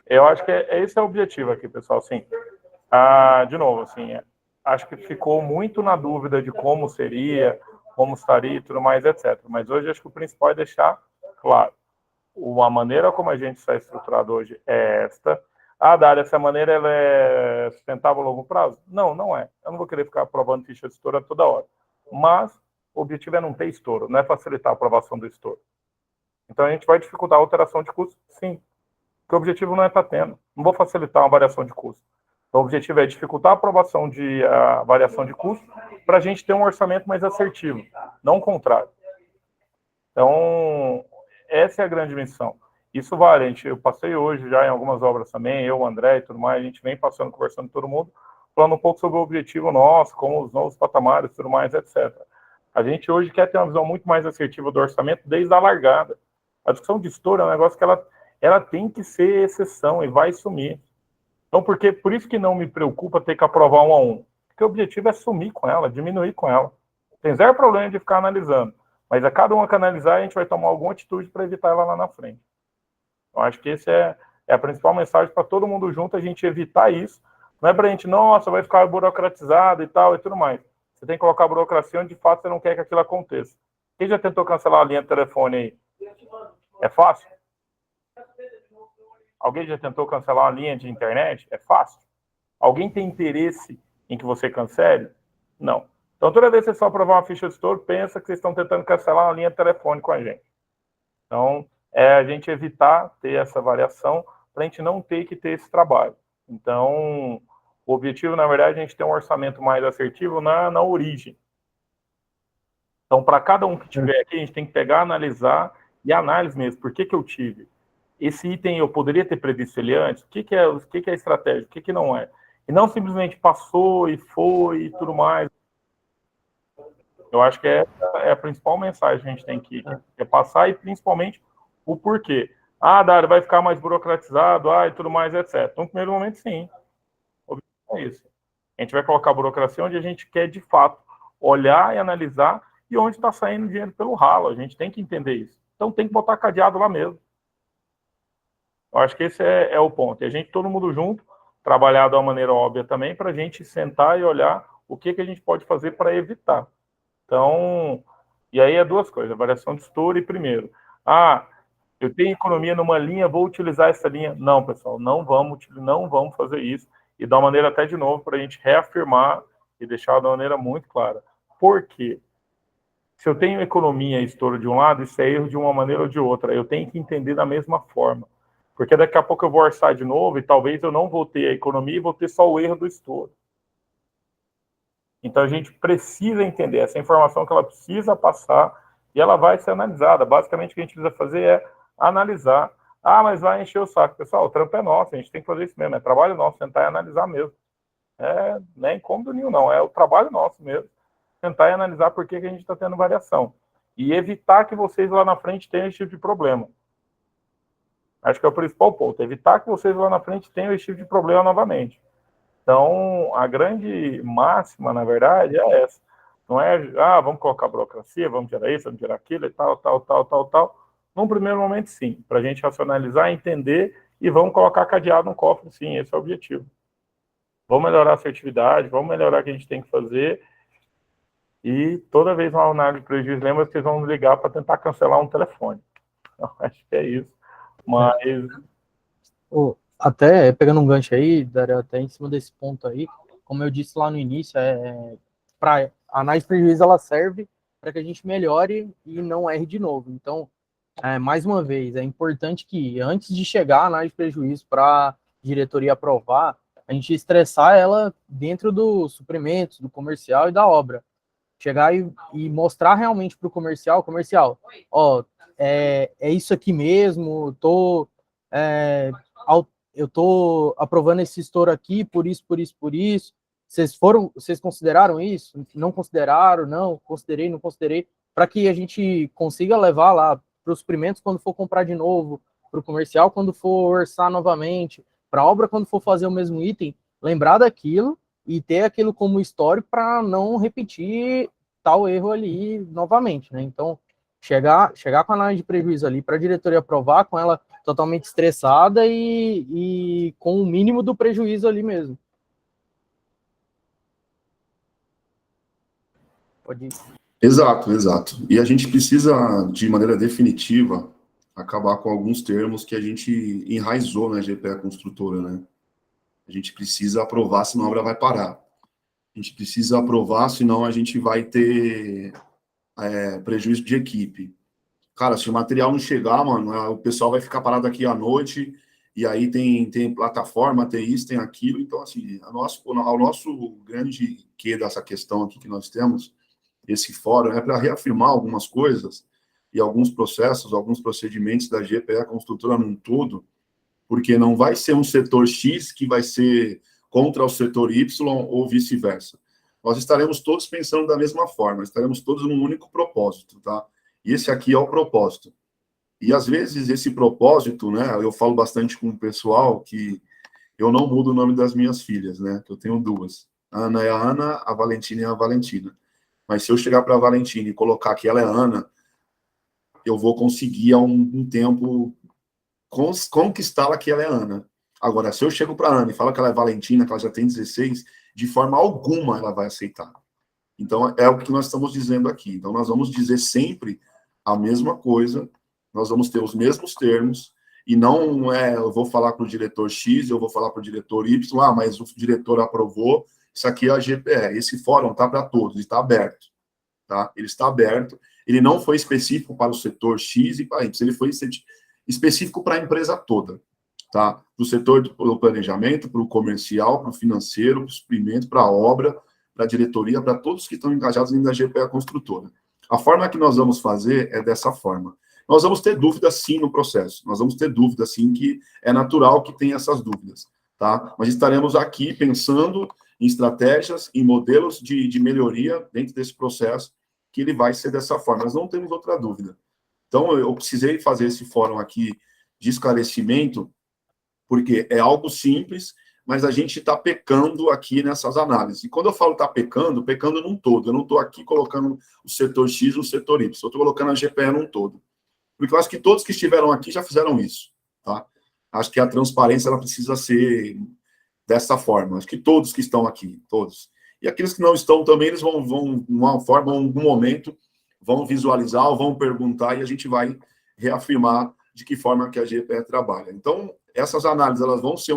Eu acho que esse é o objetivo aqui, pessoal. Assim, de novo, assim, acho que ficou muito na dúvida de como seria, como estaria e tudo mais, etc. Mas hoje acho que o principal é deixar claro. A maneira como a gente está estruturado hoje é esta. Dália, essa maneira ela é sustentável a longo prazo? Não, não é. Eu não vou querer ficar aprovando ficha de estouro toda hora. Mas o objetivo é não ter estouro, não é facilitar a aprovação do estouro. Então a gente vai dificultar a alteração de custo? Sim. Porque o objetivo não é estar tendo. Não vou facilitar uma variação de custo. Então, o objetivo é dificultar a aprovação de variação de custo para a gente ter um orçamento mais assertivo, não o contrário. Então, essa é a grande missão. Isso vale, eu passei hoje já em algumas obras também, eu, o André e tudo mais, a gente vem passando, conversando com todo mundo, falando um pouco sobre o objetivo nosso, como os novos patamares e tudo mais, etc. A gente hoje quer ter uma visão muito mais assertiva do orçamento desde a largada. A discussão de estouro é um negócio que ela tem que ser exceção e vai sumir. Então, por isso que não me preocupa ter que aprovar 1 a 1. Porque o objetivo é sumir com ela, diminuir com ela. Tem zero problema de ficar analisando. Mas a cada uma que analisar, a gente vai tomar alguma atitude para evitar ela lá na frente. Eu acho que esse é a principal mensagem para todo mundo junto, a gente evitar isso. Não é para a gente, nossa, vai ficar burocratizado e tal e tudo mais. Você tem que colocar a burocracia onde de fato você não quer que aquilo aconteça. Quem já tentou cancelar a linha de telefone aí? É fácil? Alguém já tentou cancelar uma linha de internet? É fácil. Alguém tem interesse em que você cancele? Não. Então, toda vez que você só aprovar uma ficha de estouro, pensa que vocês estão tentando cancelar uma linha de telefone com a gente. Então, a gente evitar ter essa variação para a gente não ter que ter esse trabalho. Então, o objetivo, na verdade, é a gente ter um orçamento mais assertivo na origem. Então, para cada um que tiver aqui, a gente tem que pegar, analisar, e análise mesmo. Por que eu tive? Esse item eu poderia ter previsto ele antes? O que é estratégia? O que não é? E não simplesmente passou e foi e tudo mais. Eu acho que é a principal mensagem que a gente tem que passar e principalmente o porquê. Dário, vai ficar mais burocratizado, e tudo mais, etc. No primeiro momento, sim. O objetivo é isso. A gente vai colocar a burocracia onde a gente quer, de fato, olhar e analisar e onde está saindo dinheiro pelo ralo. A gente tem que entender isso. Então, tem que botar cadeado lá mesmo. Eu acho que esse é o ponto. E a gente, todo mundo junto, trabalhar de uma maneira óbvia também, para a gente sentar e olhar o que a gente pode fazer para evitar. Então, e aí é duas coisas, variação de estouro e primeiro. Eu tenho economia numa linha, vou utilizar essa linha. Não, pessoal, não vamos fazer isso. E de uma maneira até de novo, para a gente reafirmar e deixar de uma maneira muito clara. Por quê? Se eu tenho economia e estouro de um lado, isso é erro de uma maneira ou de outra. Eu tenho que entender da mesma forma. Porque daqui a pouco eu vou orçar de novo e talvez eu não vou ter a economia e vou ter só o erro do estouro. Então a gente precisa entender essa informação que ela precisa passar e ela vai ser analisada. Basicamente o que a gente precisa fazer é analisar. Mas vai encher o saco. Pessoal, o trampo é nosso, a gente tem que fazer isso mesmo. É trabalho nosso, tentar e analisar mesmo. Não é incômodo nenhum, não. É o trabalho nosso mesmo. Tentar e analisar por que a gente está tendo variação. E evitar que vocês lá na frente tenham esse tipo de problema. Acho que é o principal ponto. Evitar que vocês lá na frente tenham esse tipo de problema novamente. Então, a grande máxima, na verdade, é essa. Não é, vamos colocar burocracia, vamos tirar isso, vamos tirar aquilo e tal. Num primeiro momento, sim. Para a gente racionalizar, entender e vamos colocar cadeado no cofre, sim. Esse é o objetivo. Vamos melhorar a assertividade, vamos melhorar o que a gente tem que fazer. E toda vez uma análise de prejuízo, lembra que vocês vão ligar para tentar cancelar um telefone. Então, acho que é isso. Mas... Até pegando um gancho aí, Dário, até em cima desse ponto aí, como eu disse lá no início, para a análise de prejuízo ela serve para que a gente melhore e não erre de novo. Então, mais uma vez, é importante que antes de chegar a análise de prejuízo para a diretoria aprovar, a gente estressar ela dentro dos suprimentos, do comercial e da obra. Chegar e mostrar realmente para o comercial, é isso aqui mesmo, eu tô aprovando esse estouro aqui por isso. Vocês consideraram isso? Não consideraram? Não, considerei, não considerei, para que a gente consiga levar lá para os suprimentos quando for comprar de novo, para o comercial quando for orçar novamente, para a obra quando for fazer o mesmo item, lembrar daquilo e ter aquilo como histórico para não repetir tal erro ali novamente, né? Então, chegar com a análise de prejuízo ali para a diretoria aprovar, com ela totalmente estressada e com o mínimo do prejuízo ali mesmo. Pode ir. Exato, exato. E a gente precisa, de maneira definitiva, acabar com alguns termos que a gente enraizou na GPE Construtora, né? A gente precisa aprovar, senão a obra vai parar. A gente precisa aprovar, senão a gente vai ter prejuízo de equipe. Cara, se o material não chegar, mano, o pessoal vai ficar parado aqui à noite, e aí tem plataforma, tem isso, tem aquilo. Então, assim, ao nosso grande quê dessa questão aqui que nós temos, esse fórum, é para reafirmar algumas coisas e alguns processos, alguns procedimentos da GPE Construtora num todo, porque não vai ser um setor X que vai ser contra o setor Y ou vice-versa. Nós estaremos todos pensando da mesma forma, estaremos todos num único propósito, tá? E esse aqui é o propósito. E, às vezes, esse propósito, né, eu falo bastante com o pessoal que eu não mudo o nome das minhas filhas, né, que eu tenho duas. A Ana é a Ana, a Valentina é a Valentina. Mas se eu chegar para a Valentina e colocar que ela é a Ana, eu vou conseguir, há um tempo, conquistá-la que ela é a Ana. Agora, se eu chego para a Ana e falo que ela é Valentina, que ela já tem 16, de forma alguma ela vai aceitar. Então, é o que nós estamos dizendo aqui. Então, nós vamos dizer sempre a mesma coisa, nós vamos ter os mesmos termos, e não eu vou falar para o diretor X, eu vou falar para o diretor Y, mas o diretor aprovou, isso aqui é a GPE. Esse fórum está para todos, está aberto. Tá? Ele está aberto, ele não foi específico para o setor X e para Y, ele foi específico para a empresa toda. Tá? Para o setor do planejamento, para o comercial, para o financeiro, para o suprimento, para a obra, para a diretoria, para todos que estão engajados dentro da GPE Construtora. A forma que nós vamos fazer é dessa forma. Nós vamos ter dúvidas, sim, no processo. Nós vamos ter dúvidas, sim, que é natural que tenha essas dúvidas. Tá? Mas estaremos aqui pensando em estratégias, em modelos de melhoria dentro desse processo, que ele vai ser dessa forma. Nós não temos outra dúvida. Então, eu precisei fazer esse fórum aqui de esclarecimento, porque é algo simples, mas a gente está pecando aqui nessas análises. E quando eu falo está pecando num todo. Eu não estou aqui colocando o setor X e o setor Y. Eu estou colocando a GPE num todo. Porque eu acho que todos que estiveram aqui já fizeram isso. Tá? Acho que a transparência ela precisa ser dessa forma. Acho que todos que estão aqui, todos. E aqueles que não estão também, eles vão de uma forma, em algum momento, vão visualizar ou vão perguntar e a gente vai reafirmar de que forma que a GPE trabalha. Então, essas análises, elas vão ser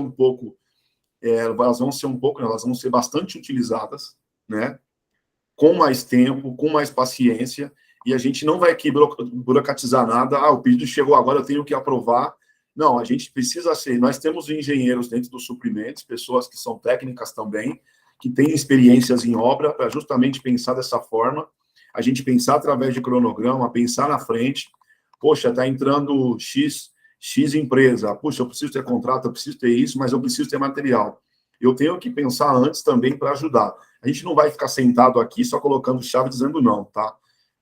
bastante utilizadas, né? Com mais tempo, com mais paciência, e a gente não vai aqui burocratizar nada. O pedido chegou agora, eu tenho que aprovar. Não, a gente precisa ser. Nós temos engenheiros dentro dos suprimentos, pessoas que são técnicas também, que têm experiências em obra, para justamente pensar dessa forma, a gente pensar através de cronograma, pensar na frente. Poxa, está entrando X empresa. Puxa, eu preciso ter contrato, eu preciso ter isso, mas eu preciso ter material. Eu tenho que pensar antes também para ajudar. A gente não vai ficar sentado aqui só colocando chave dizendo não, tá?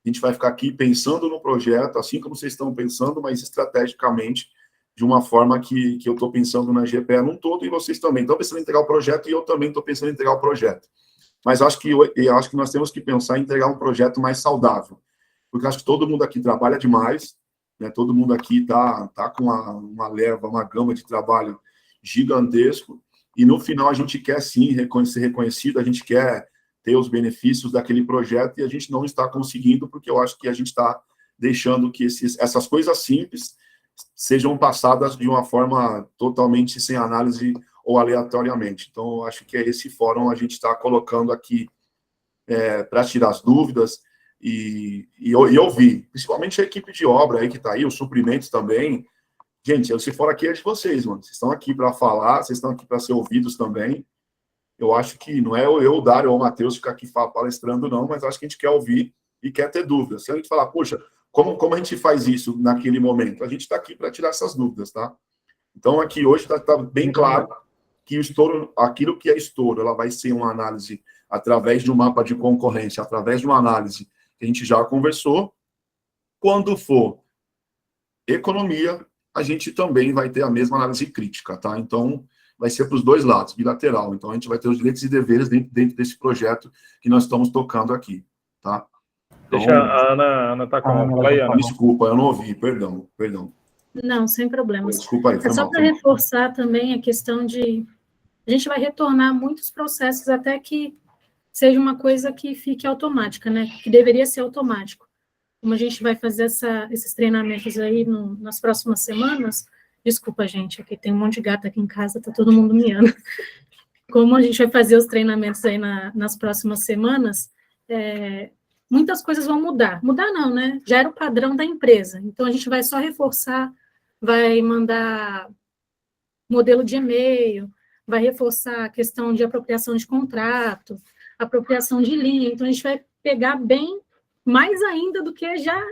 A gente vai ficar aqui pensando no projeto, assim como vocês estão pensando, mas estrategicamente, de uma forma que eu estou pensando na GPE num todo, e vocês também estão pensando em entregar o projeto, e eu também estou pensando em entregar o projeto. Mas eu acho que nós temos que pensar em entregar um projeto mais saudável, porque acho que todo mundo aqui trabalha demais, né? Todo mundo aqui está com uma gama de trabalho gigantesco, e no final a gente quer sim ser reconhecido, a gente quer ter os benefícios daquele projeto, e a gente não está conseguindo, porque eu acho que a gente está deixando que essas coisas simples sejam passadas de uma forma totalmente sem análise ou aleatoriamente. Então, eu acho que é esse fórum a gente está colocando aqui para tirar as dúvidas e ouvir, principalmente a equipe de obra aí que está aí, os suprimentos também. Gente, esse fórum aqui é de vocês, mano. Vocês estão aqui para falar, vocês estão aqui para ser ouvidos também. Eu acho que não é eu, o Dário ou o Matheus ficar aqui palestrando, não, mas acho que a gente quer ouvir e quer ter dúvidas. Se a gente falar, poxa, como a gente faz isso naquele momento? A gente está aqui para tirar essas dúvidas, tá? Então, aqui hoje está bem claro que o estouro, aquilo que é estouro, ela vai ser uma análise através de um mapa de concorrência, através de uma análise que a gente já conversou. Quando for economia, a gente também vai ter a mesma análise crítica, tá? Então, vai ser para os dois lados, bilateral. Então, a gente vai ter os direitos e deveres dentro desse projeto que nós estamos tocando aqui, tá? Então, deixa a Ana tá com a mão. Fala aí, Ana. Desculpa, eu não ouvi, perdão. Não, sem problemas. Desculpa aí, foi É só mal. para reforçar também a questão de... A gente vai retornar muitos processos até que seja uma coisa que fique automática, né? Que deveria ser automático. Como a gente vai fazer esses treinamentos aí nas próximas semanas... Desculpa, gente, aqui tem um monte de gato aqui em casa, tá todo mundo miando. Como a gente vai fazer os treinamentos aí nas próximas semanas, muitas coisas vão mudar. Mudar não, né? Já era o padrão da empresa. Então, a gente vai só reforçar, vai mandar modelo de e-mail, vai reforçar a questão de apropriação de contrato, apropriação de linha. Então, a gente vai pegar bem mais ainda do que já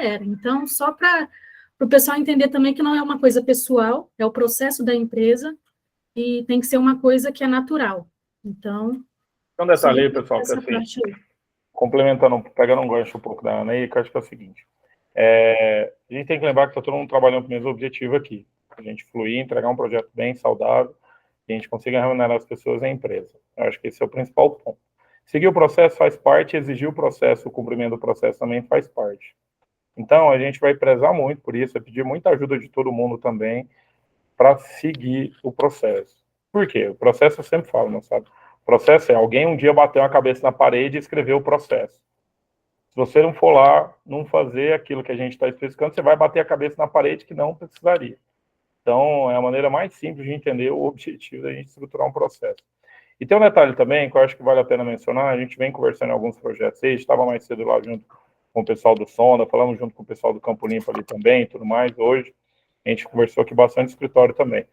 era. Então, só para o pessoal entender também que não é uma coisa pessoal, é o processo da empresa e tem que ser uma coisa que é natural. Então... Um detalhe aí, pessoal, que assim, complementando, pegando um gancho um pouco da Ana aí, que eu acho que é o seguinte, a gente tem que lembrar que está todo mundo trabalhando com o mesmo objetivo aqui, a gente fluir, entregar um projeto bem saudável, e a gente consiga remunerar as pessoas e a empresa. Eu acho que esse é o principal ponto. Seguir o processo faz parte, exigir o processo, o cumprimento do processo também faz parte. Então, a gente vai prezar muito por isso, pedir muita ajuda de todo mundo também para seguir o processo. Por quê? O processo eu sempre falo, não sabe? O processo é alguém um dia bateu a cabeça na parede e escreveu o processo. Se você não for lá, não fazer aquilo que a gente está especificando, você vai bater a cabeça na parede que não precisaria. Então, é a maneira mais simples de entender o objetivo da gente estruturar um processo. E tem um detalhe também que eu acho que vale a pena mencionar, a gente vem conversando em alguns projetos aí, estava mais cedo lá junto com o pessoal do Sonda, falamos junto com o pessoal do Campo Limpo ali também, e tudo mais. Hoje, a gente conversou aqui bastante no escritório também.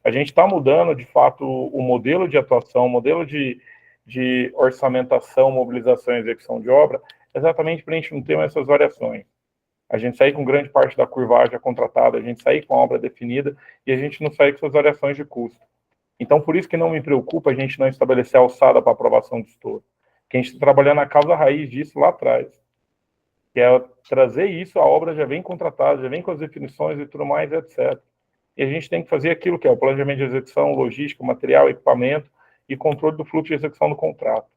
A gente está mudando, de fato, o modelo de atuação, o modelo de orçamentação, mobilização e execução de obra, exatamente para a gente não ter mais essas variações. A gente sair com grande parte da curvagem contratada, a gente sair com a obra definida e a gente não sair com essas variações de custo. Então, por isso que não me preocupa a gente não estabelecer a alçada para aprovação do estouro. Que a gente está trabalhando a causa raiz disso lá atrás. Que é trazer isso, a obra já vem contratada, já vem com as definições e tudo mais, etc. E a gente tem que fazer aquilo que é o planejamento de execução, logística, material, equipamento e controle do fluxo de execução do contrato.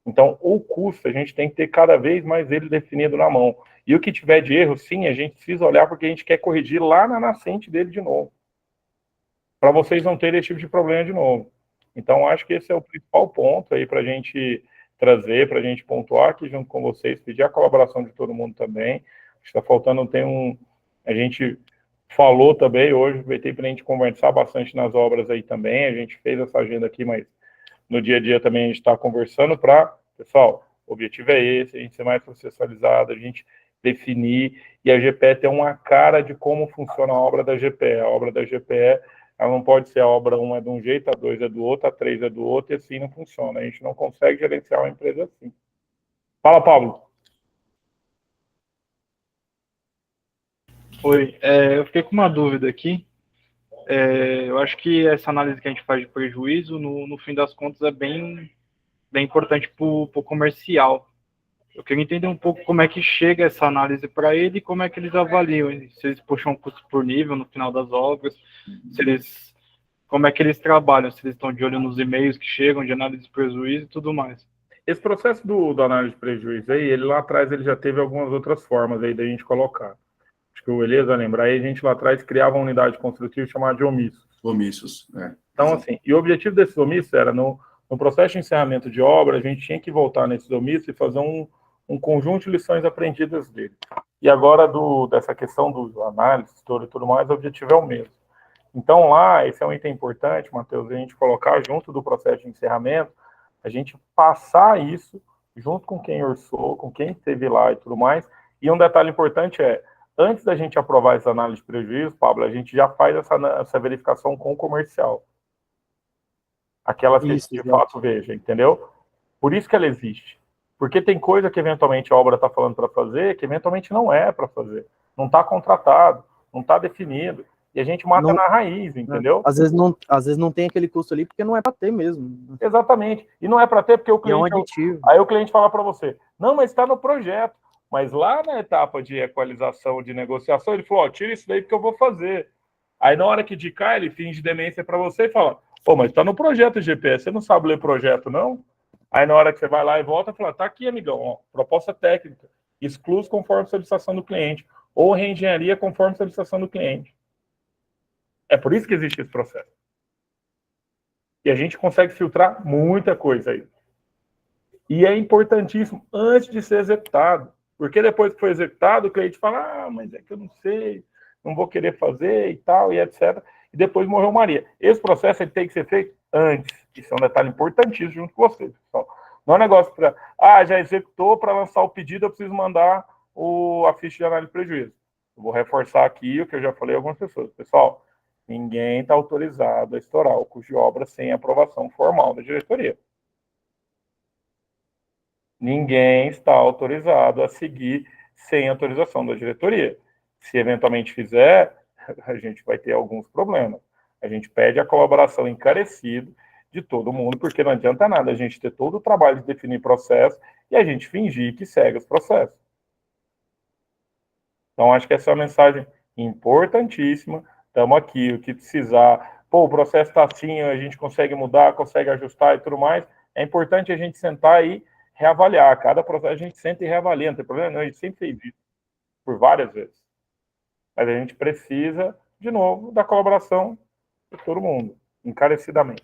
Então, o custo, a gente tem que ter cada vez mais ele definido na mão. E o que tiver de erro, sim, a gente precisa olhar porque a gente quer corrigir lá na nascente dele de novo. Para vocês não terem esse tipo de problema de novo. Então, acho que esse é o principal ponto aí para a gente trazer, para a gente pontuar aqui junto com vocês, pedir a colaboração de todo mundo também. Está faltando, a gente falou também hoje, aproveitei para a gente conversar bastante nas obras aí também, a gente fez essa agenda aqui, mas no dia a dia também a gente está conversando pessoal, o objetivo é esse, a gente ser mais processualizado, a gente definir, e a GPE ter uma cara de como funciona a obra da GPE. A obra da GPE, ela não pode ser a obra 1 é de um jeito, a 2 é do outro, a 3 é do outro, e assim não funciona. A gente não consegue gerenciar uma empresa assim. Fala, Pablo. Oi, eu fiquei com uma dúvida aqui. Eu acho que essa análise que a gente faz de prejuízo, no fim das contas, é bem importante para o comercial. Eu queria entender um pouco como é que chega essa análise para ele e como é que eles avaliam, se eles puxam o custo por nível no final das obras, como é que eles trabalham, se eles estão de olho nos e-mails que chegam de análise de prejuízo e tudo mais. Esse processo do análise de prejuízo aí, ele lá atrás ele já teve algumas outras formas aí da gente colocar. Acho que o Elias vai lembrar aí, a gente lá atrás criava uma unidade construtiva chamada de omissos. Omissos, Então, assim, e o objetivo desses omissos era, no processo de encerramento de obra, a gente tinha que voltar nesses omissos e fazer um conjunto de lições aprendidas dele. E agora, dessa questão do análise, história e tudo mais, o objetivo é o mesmo. Então, lá, esse é um item importante, Matheus, a gente colocar junto do processo de encerramento, a gente passar isso junto com quem orçou, com quem esteve lá e tudo mais. E um detalhe importante antes da gente aprovar essa análise de prejuízo, Pablo, a gente já faz essa verificação com o comercial. Aquela que de fato veja, entendeu? Por isso que ela existe. Porque tem coisa que eventualmente a obra está falando para fazer, que eventualmente não é para fazer. Não está contratado, não está definido. E a gente mata na raiz, entendeu? Às vezes não tem aquele custo ali porque não é para ter mesmo. Exatamente. E não é para ter porque o cliente... É um aditivo. Aí o cliente fala para você, não, mas está no projeto. Mas lá na etapa de equalização, de negociação, ele falou, tira isso daí porque eu vou fazer. Aí na hora que de cá, ele finge demência para você e fala, Pô, mas tá no projeto GPS, você não sabe ler projeto, não? Aí na hora que você vai lá e volta, fala, tá aqui, amigão, ó, proposta técnica, exclus conforme solicitação do cliente, ou reengenharia conforme solicitação do cliente. É por isso que existe esse processo. E a gente consegue filtrar muita coisa aí. E é importantíssimo antes de ser executado. Porque depois que foi executado, o cliente fala, mas é que eu não sei, não vou querer fazer e tal, e etc. E depois morreu Maria. Esse processo ele tem que ser feito antes. Isso é um detalhe importantíssimo junto com vocês, pessoal. Não é um negócio para, já executou, para lançar o pedido, eu preciso mandar a ficha de análise de prejuízo. Eu vou reforçar aqui o que eu já falei a algumas pessoas. Pessoal, ninguém está autorizado a estourar o custo de obra sem aprovação formal da diretoria. Ninguém está autorizado a seguir sem autorização da diretoria. Se eventualmente fizer, a gente vai ter alguns problemas. A gente pede a colaboração encarecida de todo mundo, porque não adianta nada a gente ter todo o trabalho de definir processo e a gente fingir que segue os processos. Então, acho que essa é uma mensagem importantíssima. Estamos aqui, o que precisar. Pô, o processo está assim, a gente consegue mudar, consegue ajustar e tudo mais. É importante a gente sentar e reavaliar. Cada processo a gente senta e reavalia, não tem problema não, a gente sempre fez isso, por várias vezes. Mas a gente precisa, de novo, da colaboração de todo mundo, encarecidamente.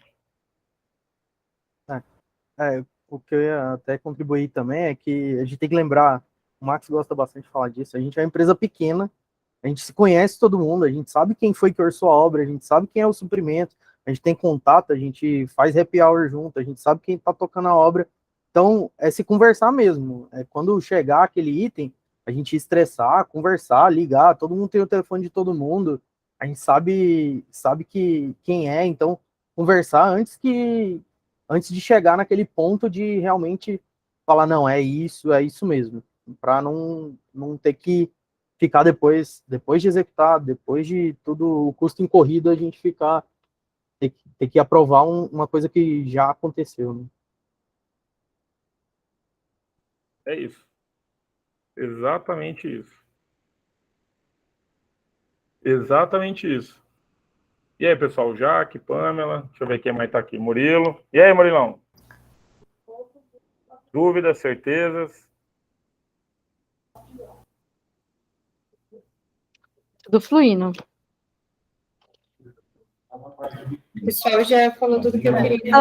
O que eu ia até contribuir também é que a gente tem que lembrar, o Max gosta bastante de falar disso, a gente é uma empresa pequena, a gente se conhece todo mundo, a gente sabe quem foi que orçou a obra, a gente sabe quem é o suprimento, a gente tem contato, a gente faz happy hour junto, a gente sabe quem está tocando a obra. Então, é se conversar mesmo. Quando chegar aquele item, a gente estressar, conversar, ligar, todo mundo tem o telefone de todo mundo, a gente sabe que quem é, então, conversar antes de chegar naquele ponto de realmente falar, não, é isso mesmo, para não ter que ficar depois de executar, depois de tudo o custo incorrido, a gente ter que aprovar uma coisa que já aconteceu, né? É isso. Exatamente isso. Exatamente isso. E aí, pessoal, Jaque, Pamela, deixa eu ver quem mais está aqui, Murilo. E aí, Murilão? Dúvidas, certezas? Tudo fluindo. O pessoal já falou tudo que eu queria.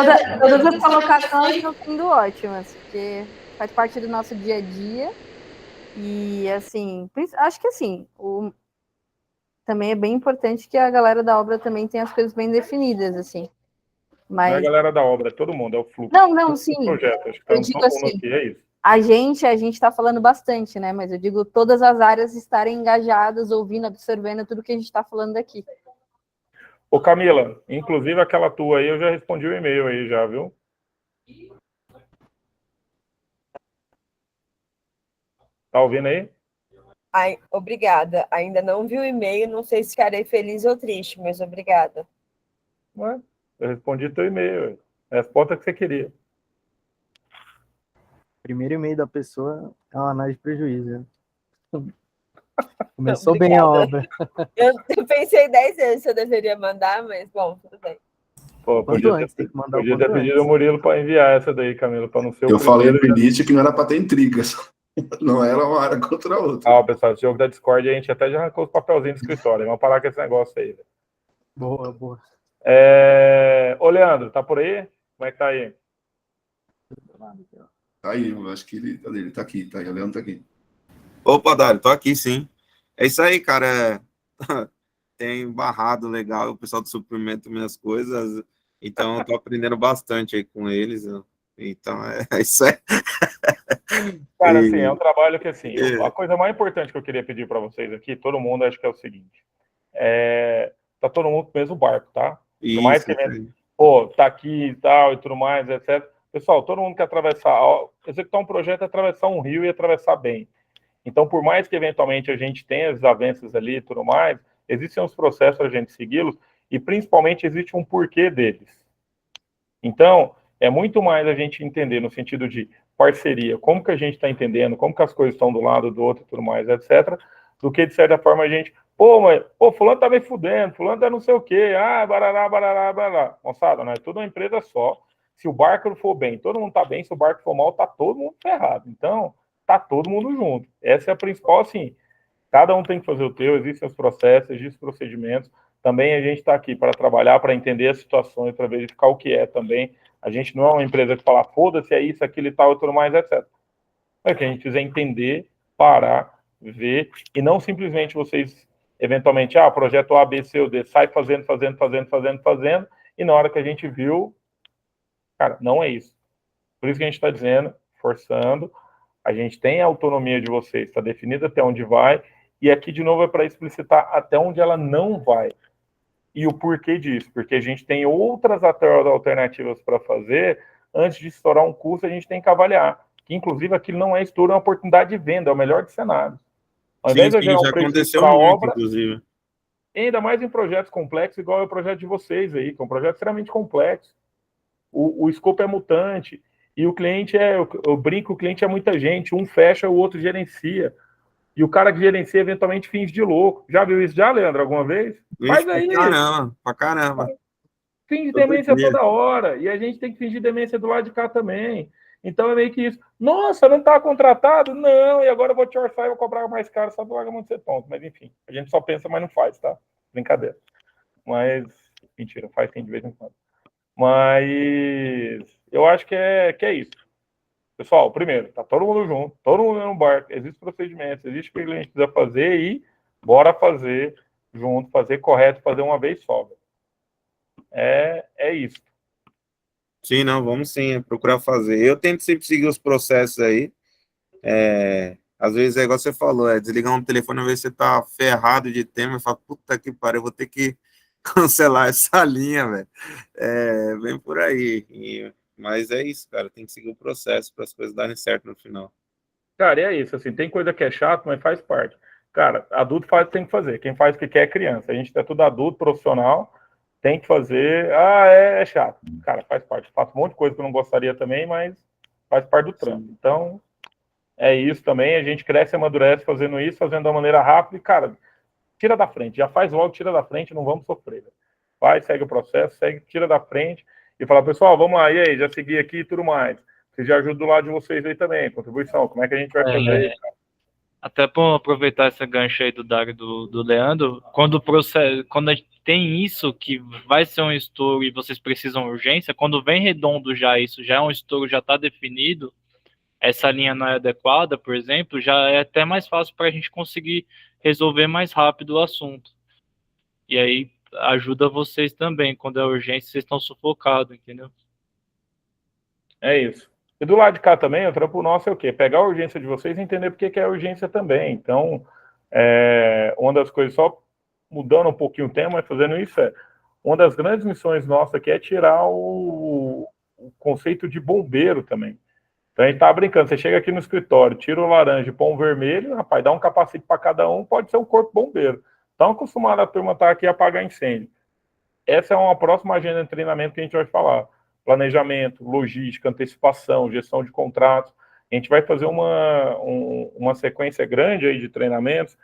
Todas as colocações estão sendo ótimas, porque faz parte do nosso dia a dia. E, assim, acho que, assim, também é bem importante que a galera da obra também tenha as coisas bem definidas, assim. Mas... Não é a galera da obra, é todo mundo, é o fluxo. Não, sim. Projeto, acho que eu digo assim, aqui, é isso. a gente está falando bastante, né? Mas eu digo todas as áreas estarem engajadas, ouvindo, absorvendo tudo que a gente está falando aqui. Ô, Camila, inclusive aquela tua aí, eu já respondi o e-mail aí já, viu? Tá ouvindo aí? Ai, obrigada. Ainda não vi o e-mail, não sei se ficarei feliz ou triste, mas obrigada. Ué, eu respondi teu e-mail. É a resposta que você queria. Primeiro e-mail da pessoa é uma análise de prejuízo. Começou bem a obra. Eu pensei 10 vezes se eu deveria mandar, mas bom, tudo bem. Pô, podia ter pedido o Murilo para enviar essa daí, Camila, para não ser o Eu falei no início que não era para ter intrigas. Não era uma área contra a outra. Pessoal, esse jogo da Discord a gente até já arrancou os papelzinhos do escritório. Vamos parar com esse negócio aí. Véio. Boa. Ô, Leandro, tá por aí? Como é que tá aí? Tá aí, eu acho que ele tá aqui, tá aí, o Leandro tá aqui. Opa, Dário, tô aqui sim. É isso aí, cara. Tem barrado legal o pessoal do suprimento minhas coisas, então eu tô aprendendo bastante aí com eles. Então, é isso aí. Cara, assim, é um trabalho que, assim, a coisa mais importante que eu queria pedir para vocês aqui, todo mundo, acho que é o seguinte, tá todo mundo no mesmo barco, tá? Por mais que tá aqui e tal, e tudo mais, etc. Pessoal, todo mundo quer executar um projeto é atravessar um rio e atravessar bem. Então, por mais que, eventualmente, a gente tenha as avanças ali e tudo mais, existem uns processos para a gente segui-los, e, principalmente, existe um porquê deles. Então, é muito mais a gente entender no sentido de parceria, como que a gente está entendendo, como que as coisas estão do lado do outro e tudo mais, etc., do que, de certa forma, a gente Pô, mas, pô, fulano tá me fudendo, fulano tá não sei o quê, barará, barará, barará. Moçada, nós é tudo uma empresa só. Se o barco não for bem, todo mundo tá bem. Se o barco for mal, tá todo mundo ferrado. Então, tá todo mundo junto. Essa é a principal, assim, cada um tem que fazer o teu, existem os processos, existem os procedimentos. Também a gente está aqui para trabalhar, para entender as situações, para verificar o que é também. A gente não é uma empresa que fala, foda-se, é isso, aquilo e tal, e tudo mais, etc. É que a gente precisa entender, parar, ver, e não simplesmente vocês, eventualmente, projeto A, B, C ou D, sai fazendo, e na hora que a gente viu, cara, não é isso. Por isso que a gente está dizendo, forçando, a gente tem a autonomia de vocês, está definido até onde vai, e aqui, de novo, é para explicitar até onde ela não vai. E o porquê disso? Porque a gente tem outras alternativas para fazer, antes de estourar um custo, a gente tem que avaliar. Que, inclusive, aquilo não é estouro, é uma oportunidade de venda, é o melhor dos cenários. Ao invés de gerar um prejuízo para a obra, inclusive. Ainda mais em projetos complexos, igual é o projeto de vocês aí, que é um projeto extremamente complexo. O escopo é mutante, e o cliente eu brinco, o cliente é muita gente, um fecha, o outro gerencia. E o cara que gerencia, eventualmente, finge de louco. Já viu isso já, Leandro, alguma vez? Faz aí. Pra caramba. Finge demência toda hora. E a gente tem que fingir demência do lado de cá também. Então é meio que isso. Nossa, não está contratado? Não, e agora eu vou te orçar e vou cobrar mais caro só do pagamento de ser tonto. Mas enfim, a gente só pensa, mas não faz, tá? Brincadeira. Mas, mentira, faz sim de vez em quando. Mas eu acho que é isso. Pessoal, primeiro, tá todo mundo junto, todo mundo no barco, existe procedimento, existe o que a gente precisa fazer e bora fazer junto, fazer correto, fazer uma vez só. É isso. Sim, não, vamos sim, procurar fazer. Eu tento sempre seguir os processos aí. Às vezes é igual você falou, desligar um telefone, às vezes você tá ferrado de tema e fala, puta que pariu, eu vou ter que cancelar essa linha, velho. Vem por aí. Mas é isso, cara, tem que seguir o processo para as coisas darem certo no final. Cara, é isso, assim, tem coisa que é chato, mas faz parte. Cara, adulto tem que fazer, quem faz o que quer é criança. A gente é tudo adulto, profissional, tem que fazer. É chato. Cara, faz parte. Faço um monte de coisa que eu não gostaria também, mas faz parte do trampo. Então, é isso também. A gente cresce e amadurece fazendo isso, fazendo da maneira rápida. E, cara, tira da frente. Já faz logo, tira da frente, não vamos sofrer. Vai, segue o processo, tira da frente e fala, pessoal, vamos lá, e aí, já segui aqui e tudo mais. Vocês já ajudam do lado de vocês aí também, contribuição. Como é que a gente vai fazer isso, cara? Até para aproveitar essa gancha aí do Dário e do Leandro, quando a gente tem isso, que vai ser um estouro e vocês precisam de urgência, quando vem redondo já isso, já é um estouro, já está definido, essa linha não é adequada, por exemplo, já é até mais fácil para a gente conseguir resolver mais rápido o assunto. E aí ajuda vocês também, quando é urgência, vocês estão sufocados, entendeu? É isso. E do lado de cá também, o trampo nosso é o quê? Pegar a urgência de vocês e entender por que é urgência também. Então, uma das coisas, só mudando um pouquinho o tema, fazendo isso, uma das grandes missões nossas aqui é tirar o conceito de bombeiro também. Então, a gente tá brincando, você chega aqui no escritório, tira o laranja e põe o vermelho, rapaz, dá um capacete para cada um, pode ser um corpo bombeiro. Estão acostumados a turma estar aqui a apagar incêndio. Essa é uma próxima agenda de treinamento que a gente vai falar. Planejamento, logística, antecipação, gestão de contratos. A gente vai fazer uma sequência grande aí de treinamentos,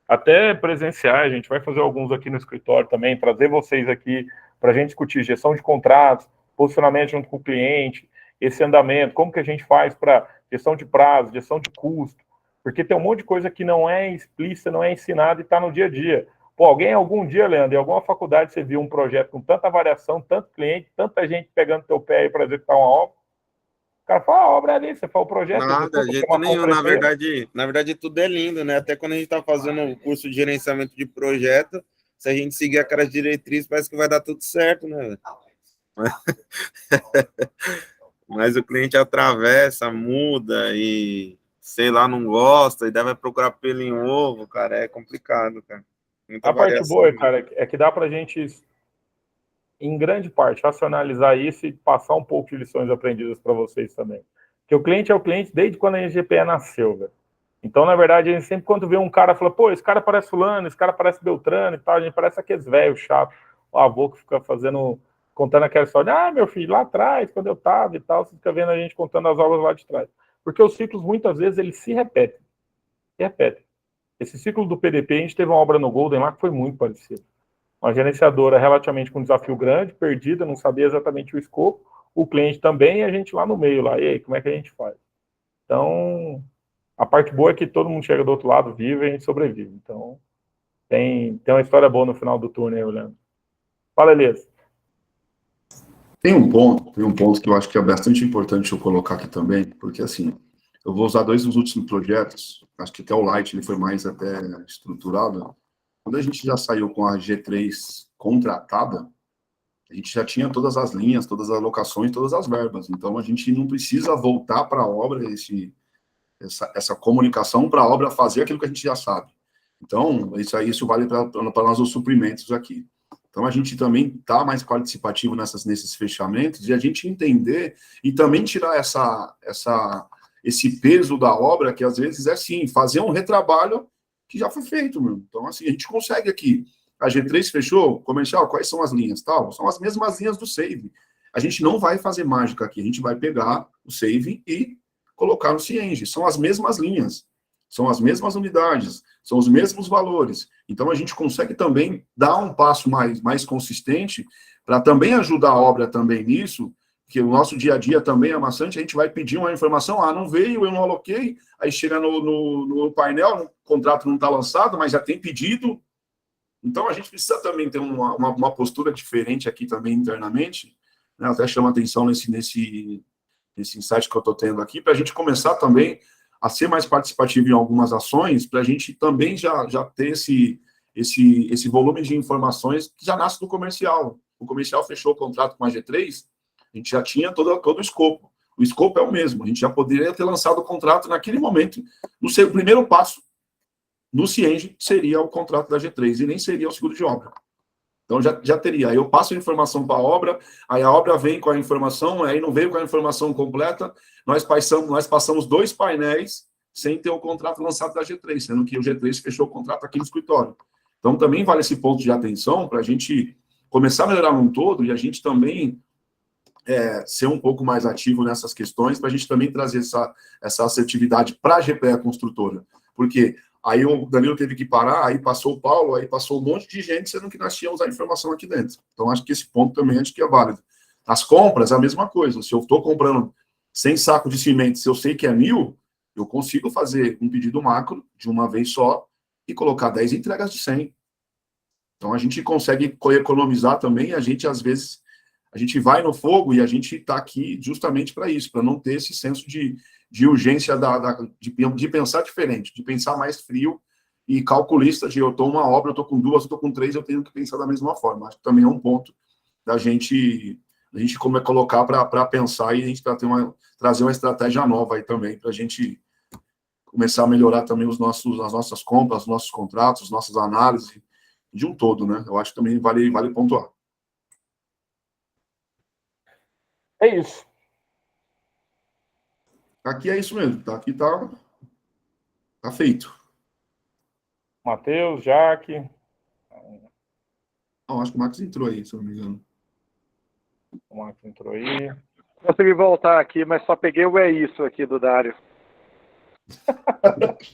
até presenciais. A gente vai fazer alguns aqui no escritório também, trazer vocês aqui para a gente discutir gestão de contratos, posicionamento junto com o cliente, esse andamento, como que a gente faz para gestão de prazo, gestão de custo, porque tem um monte de coisa que não é explícita, não é ensinada e está no dia a dia. Pô, algum dia, Leandro, em alguma faculdade você viu um projeto com tanta variação, tanto cliente, tanta gente pegando teu pé aí para executar uma obra? O cara fala, a obra é ali, você fala o projeto... Nada, de jeito nenhum. Na verdade, tudo é lindo, né? Até quando a gente está fazendo o curso de gerenciamento de projeto, se a gente seguir aquelas diretrizes, parece que vai dar tudo certo, né? Mas o cliente atravessa, muda e, sei lá, não gosta, e deve procurar pelo em ovo, cara, é complicado, cara. A parte boa, cara, é que dá pra gente, em grande parte, racionalizar isso e passar um pouco de lições aprendidas para vocês também. Porque o cliente é o cliente desde quando a NGPE nasceu, velho. Então, na verdade, a gente sempre, quando vê um cara, fala, pô, esse cara parece fulano, esse cara parece Beltrano e tal, a gente parece aqueles velhos chatos, o avô que fica contando aquela história, meu filho, lá atrás, quando eu tava e tal, você fica vendo a gente contando as obras lá de trás. Porque os ciclos, muitas vezes, eles se repetem. Esse ciclo do PDP, a gente teve uma obra no Golden lá que foi muito parecida. Uma gerenciadora relativamente com um desafio grande, perdida, não sabia exatamente o escopo, o cliente também, e a gente lá no meio, lá, e aí, como é que a gente faz? Então, a parte boa é que todo mundo chega do outro lado vivo e a gente sobrevive. Então, tem uma história boa no final do turno aí, Leandro. Fala, Elias. Tem um ponto que eu acho que é bastante importante eu colocar aqui também, porque assim, eu vou usar 2 dos últimos projetos, acho que até o Light ele foi mais até estruturado. Quando a gente já saiu com a G3 contratada, a gente já tinha todas as linhas, todas as alocações, todas as verbas. Então, a gente não precisa voltar para a obra, essa comunicação para a obra fazer aquilo que a gente já sabe. Então, isso vale para nós os suprimentos aqui. Então, a gente também está mais participativo nesses fechamentos e a gente entender e também tirar esse peso da obra, que às vezes é assim, fazer um retrabalho que já foi feito, meu. Então, assim, a gente consegue aqui. A G3 fechou, comercial, quais são as linhas? Tal? São as mesmas linhas do Save. A gente não vai fazer mágica aqui, a gente vai pegar o Save e colocar no Cienge. São as mesmas linhas, são as mesmas unidades, são os mesmos valores. Então, a gente consegue também dar um passo mais consistente para também ajudar a obra também nisso, que o nosso dia a dia também é maçante, a gente vai pedir uma informação, não veio, eu não aloquei, aí chega no painel, o contrato não está lançado, mas já tem pedido. Então, a gente precisa também ter uma postura diferente aqui também internamente, né? Até chama atenção nesse insight que eu estou tendo aqui, para a gente começar também a ser mais participativo em algumas ações, para a gente também já ter esse volume de informações que já nasce do comercial. O comercial fechou o contrato com a G3, a gente já tinha todo o escopo. O escopo é o mesmo, a gente já poderia ter lançado o contrato naquele momento. No seu primeiro passo, no Cienge, seria o contrato da G3, e nem seria o seguro de obra. Então, já teria. Aí eu passo a informação para a obra, aí a obra vem com a informação, aí não veio com a informação completa, nós passamos 2 painéis sem ter o contrato lançado da G3, sendo que o G3 fechou o contrato aqui no escritório. Então, também vale esse ponto de atenção para a gente começar a melhorar num todo e a gente também ser um pouco mais ativo nessas questões, para a gente também trazer essa assertividade para a GPE construtora. Porque aí o Danilo teve que parar, aí passou o Paulo, aí passou um monte de gente, sendo que nós tínhamos a informação aqui dentro. Então, acho que esse ponto também acho que é válido. As compras, a mesma coisa. Se eu estou comprando 100 sacos de cimento, se eu sei que é 1.000, eu consigo fazer um pedido macro de uma vez só e colocar 10 entregas de 100. Então, a gente consegue economizar também, a gente, às vezes, a gente vai no fogo e a gente está aqui justamente para isso, para não ter esse senso de urgência de pensar diferente, de pensar mais frio e calculista de eu estou uma obra, eu estou com 2, eu estou com 3, eu tenho que pensar da mesma forma. Acho que também é um ponto da gente como é colocar para pensar e a gente trazer uma estratégia nova aí também, para a gente começar a melhorar também as nossas compras, os nossos contratos, as nossas análises, de um todo, né? Eu acho que também vale pontuar. É isso. Aqui é isso mesmo, aqui tá feito. Matheus, Jaque. Acho que o Max entrou aí, se eu não me engano. O Max entrou aí. Consegui voltar aqui, mas só peguei o isso aqui do Dário.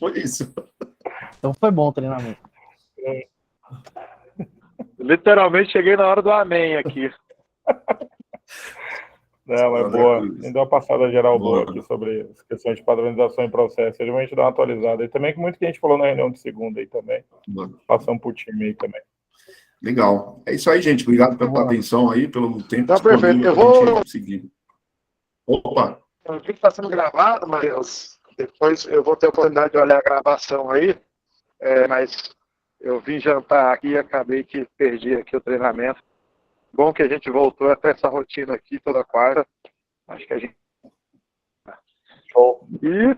Foi isso. Então foi bom o treinamento. Literalmente cheguei na hora do amém aqui. Não, é boa. Ainda uma passada geral boa aqui sobre as questões de padronização e processo. A gente dá uma atualizada. E também que muito que a gente falou na reunião de segunda aí também. Passamos por time aí também. Legal. É isso aí, gente. Obrigado pela atenção aí, pelo tempo Tá perfeito. Eu vou seguir. Opa! Eu vi que está sendo gravado, mas depois eu vou ter a oportunidade de olhar a gravação aí. Mas eu vim jantar aqui e acabei que perdi aqui o treinamento. Bom que a gente voltou até essa rotina aqui toda quarta. Acho que a gente... Show. E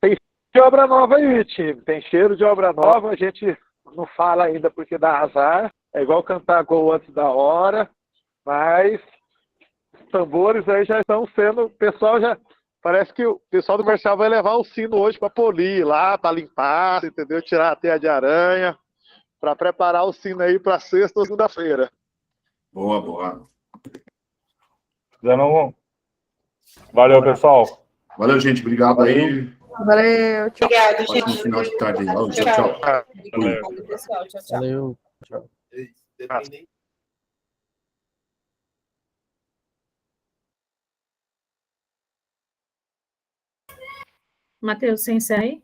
tem cheiro de obra nova aí, time. Tem cheiro de obra nova. A gente não fala ainda porque dá azar. É igual cantar gol antes da hora. Mas os tambores aí já estão sendo... O pessoal já... Parece que o pessoal do comercial vai levar o sino hoje para polir lá, para limpar, entendeu? Tirar a teia de aranha, para preparar o sino aí para sexta ou segunda-feira. Boa. Valeu, pessoal. Valeu, gente. Obrigado aí. Valeu, tchau. Obrigada, Ótimo gente. final de tarde aí. Tchau, tchau. Obrigada, pessoal. Tchau, tchau. Valeu. Tchau. Matheus, você encerra aí?